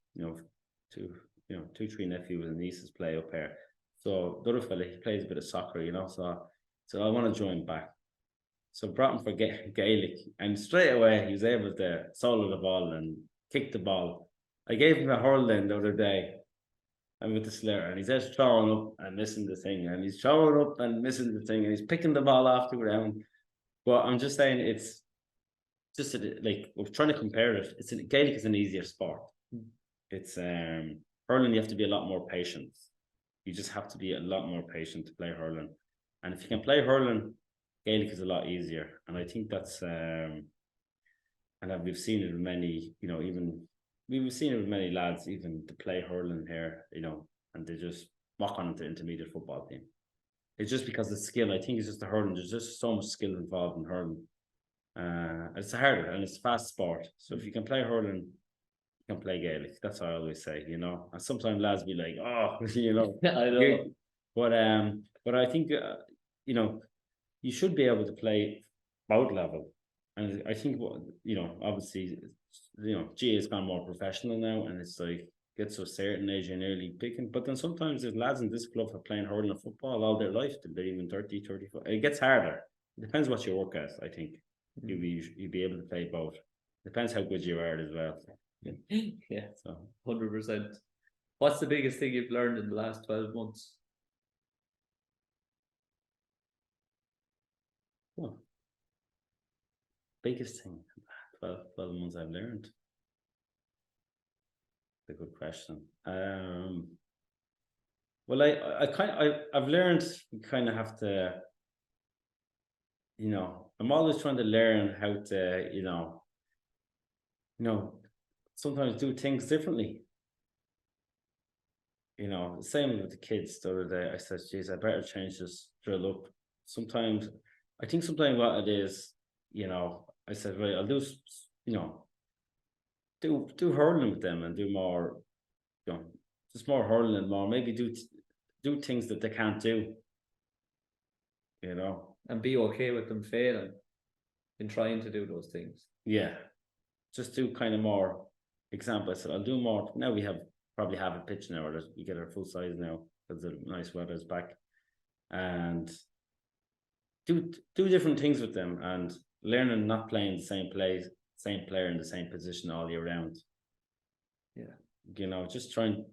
2, 3 nephews and nieces play up here. So the other fella, he plays a bit of soccer, so I want to join back. So brought him for Gaelic, and straight away he was able to solo the ball and kick the ball. I gave him a hurl then the other day, and with the sliotar, and he's just throwing up and missing the thing, and he's throwing up and missing the thing, and he's picking the ball off the ground. But I'm just saying, it's just like, we're trying to compare it. Gaelic is an easier sport. It's hurling, you have to be a lot more patient. You just have to be a lot more patient to play hurling. And if you can play hurling, Gaelic is a lot easier. And I think that's and we've seen it with many, we've seen it with many lads, even to play hurling here, and they just walk on into intermediate football team. It's just because of the skill. I think it's just the hurling. There's just so much skill involved in hurling. It's harder and it's a fast sport. So if you can play hurling, you can play Gaelic. That's what I always say, And sometimes lads be like, oh, I know. But I think, you should be able to play both level. And I think, obviously, GAA has gone more professional now, and it's like, get to a certain age and nearly picking. But then sometimes there's lads in this club are playing hurling and football all their life till they're even 30, 35. It gets harder. It depends what you work at, I think. You'll be able to play both. Depends how good you are as well. Yeah, so 100%. What's the biggest thing you've learned in the last 12 months? Well, biggest thing 12 months I've learned. A good question. Well, I've learned you kind of have to, I'm always trying to learn how to, sometimes do things differently. Same with the kids the other day. I said, geez, I better change this drill up. Sometimes what it is, I said, right, I'll do, do hurling with them and do more, just more hurling and more, maybe do things that they can't do, and be okay with them failing in trying to do those things. Yeah, just do kind of more example. I said, I'll do more. Now we probably have a pitch now, or we get our full size now because the nice weather is back, and do different things with them, and learning not playing the same player in the same position all year round. Yeah, just learn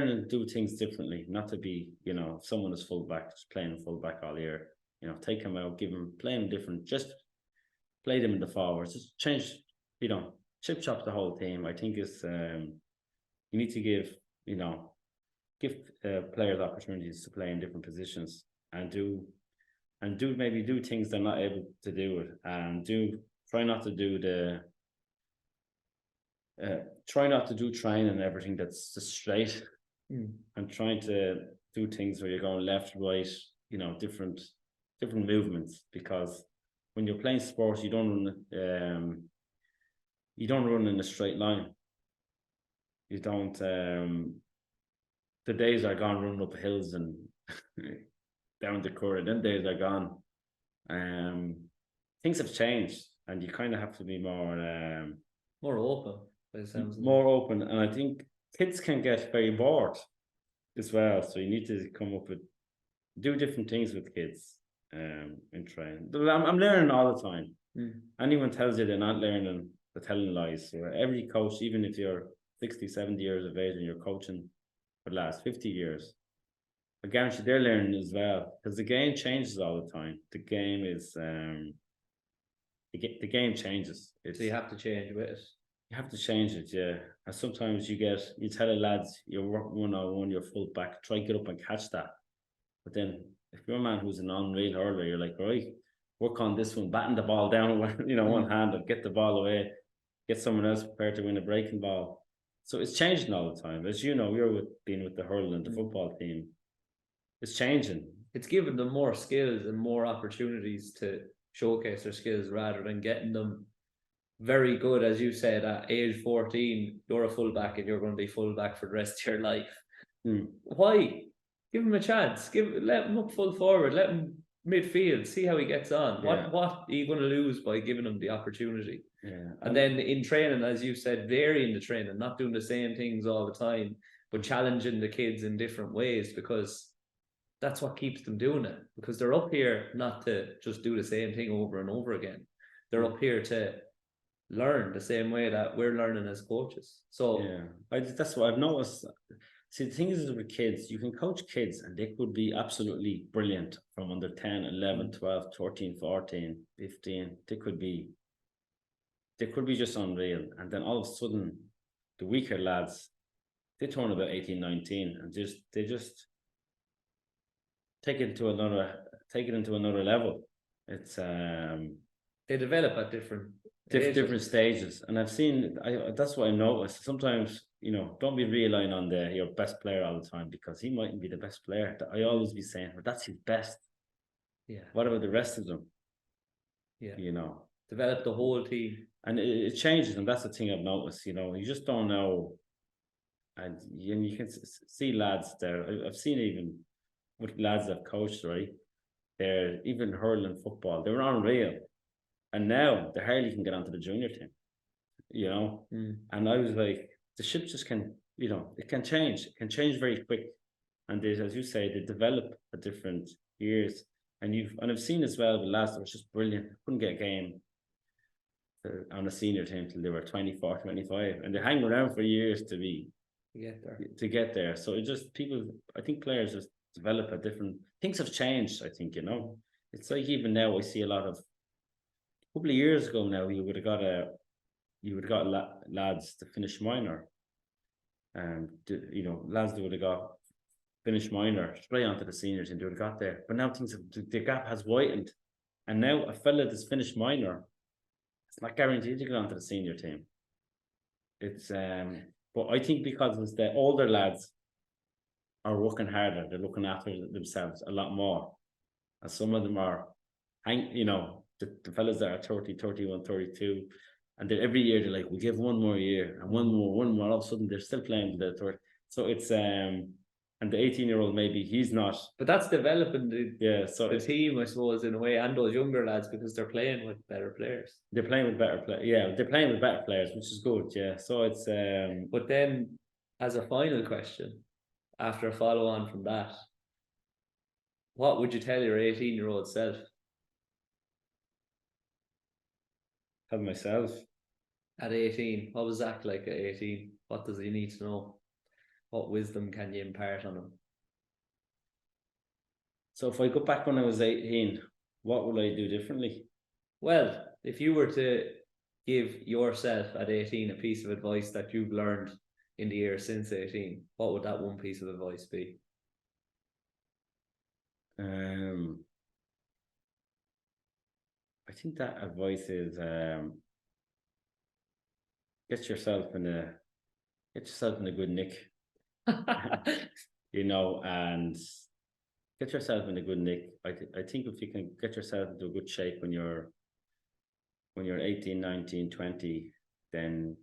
and do things differently, not to be, if someone is fullback, just playing fullback all year. Take them out, play them different, just play them in the forwards, just change, chip chop the whole team. I think it's you need to give players opportunities to play in different positions and do things they're not able to do it, and try not to do training and everything that's just straight, and trying to do things where you're going left, right, different movements, because when you're playing sport, you don't run in a straight line. You don't. The days are gone running up hills and down the current. Them days are gone. Things have changed, and you kind of have to be more open. More open, and I think kids can get very bored as well. So you need to come up with do different things with kids. In training, I'm learning all the time. Anyone tells you they're not learning, they're telling lies. So every coach, even if you're 60, 70 years of age and you're coaching for the last 50 years, I guarantee they're learning as well, because the game changes all the time. The game is the game changes. So you have to change with it. You have to change it, yeah. And sometimes you tell the lads you're working 1-on-1, you're full back, try get up and catch that. But then if you're a man who's an unreal hurler, you're like, right, work on this one, batting the ball down with one hand, and get the ball away, get someone else prepared to win a breaking ball. So it's changing all the time. As you know, being with the hurling and the football team. It's changing. It's giving them more skills and more opportunities to showcase their skills rather than getting them very good, as you said, at age 14, you're a fullback and you're going to be fullback for the rest of your life. Why? Give him a chance. Let him up full forward. Let him midfield. See how he gets on. Yeah. What are you going to lose by giving him the opportunity? Yeah. And then in training, as you said, varying the training, not doing the same things all the time, but challenging the kids in different ways, because that's what keeps them doing it. Because they're up here not to just do the same thing over and over again. They're up here to learn the same way that we're learning as coaches. So yeah, that's what I've noticed. See, the thing is with kids, you can coach kids and they could be absolutely brilliant from under 10, 11, 12, 13, 14, 15. They could be just unreal. And then all of a sudden, the weaker lads, they turn about 18, 19 and they just take it into another level. It's they develop at different stages, and I've seen. That's what I noticed. Sometimes, don't be relying on your best player all the time, because he mightn't be the best player. I always be saying, well, that's his best. Yeah. What about the rest of them? Yeah. Develop the whole team, and it changes, and that's the thing I've noticed. You just don't know, and you can see lads there. I've seen even with lads I've coached, right? They're even hurling football. They were unreal. And now they hardly can get onto the junior team, And I was like, the ship just can, it can change. It can change very quick. And as you say, they develop at different years. And I've seen as well the lads that was just brilliant. Couldn't get a game on a senior team till they were 24, 25. And they hang around for years to get there. So I think players just develop at different, things have changed, I think, It's like even now I see a lot of, couple of years ago now, you would have got lads to finish minor, and lads that would have got finished minor straight onto the seniors and they would have got there. But now the gap has widened, and now a fella that's finished minor, it's not guaranteed to get onto the senior team. It's but I think because it's the older lads are working harder, they're looking after themselves a lot more, and some of them are the fellas that are 30, 31, 32, and then every year they're like, we give one more year and one more. All of a sudden they're still playing with the 30. So it's and the 18-year-old, maybe he's not. But that's developing the team, I suppose, in a way, and those younger lads, because they're playing with better players. They're playing with better players. Yeah, they're playing with better players, which is good. Yeah. So it's But then, as a final question, after a follow on from that, what would you tell your 18-year-old self? Tell myself. At 18, what was Zach like at 18? What does he need to know? What wisdom can you impart on him? So if I go back when I was 18, what would I do differently? Well, if you were to give yourself at 18 a piece of advice that you've learned in the years since 18, what would that one piece of advice be? I think that advice is get yourself in a good nick, and get yourself in a good nick. I think if you can get yourself into a good shape when you're 18, 19, 20, then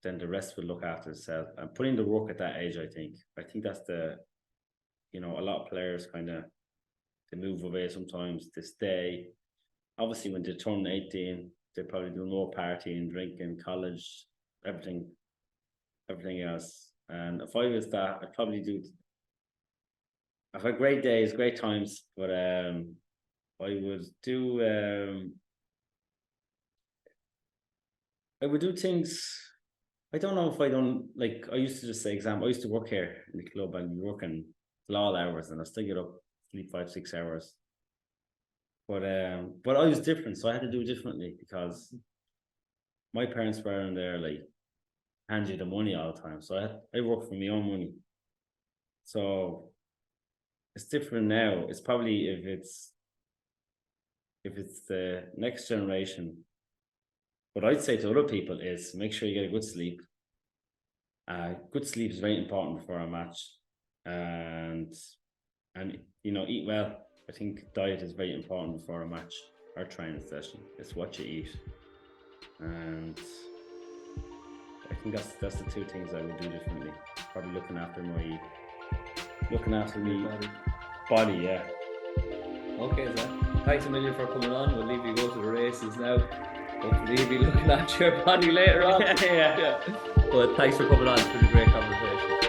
the rest will look after itself. And putting the work at that age, I think that's a lot of players kind of, they move away sometimes, they stay. Obviously, when they turn 18, they probably do more partying, drinking, college, everything else. And if I was that, I'd probably do. I've had great days, great times, but I would do. I would do things. I don't know if I don't, like, I used to just say example. I used to work here in the club and be working all hours, and I still get up, sleep 5-6 hours. But I was different, so I had to do it differently because my parents were in there like hand you the money all the time. So I work for my own money. So it's different now. It's probably if it's the next generation. What I'd say to other people is make sure you get a good sleep. Good sleep is very important before a match, and eat well. I think diet is very important before a match or training session. It's what you eat, and I think that's the two things I would do differently. Probably looking after me body. Yeah. Okay, Zach. Thanks a million for coming on. We'll leave you go to the races now. Hopefully you'll be looking after your body later on. Yeah. But thanks for coming on. It's been a great conversation.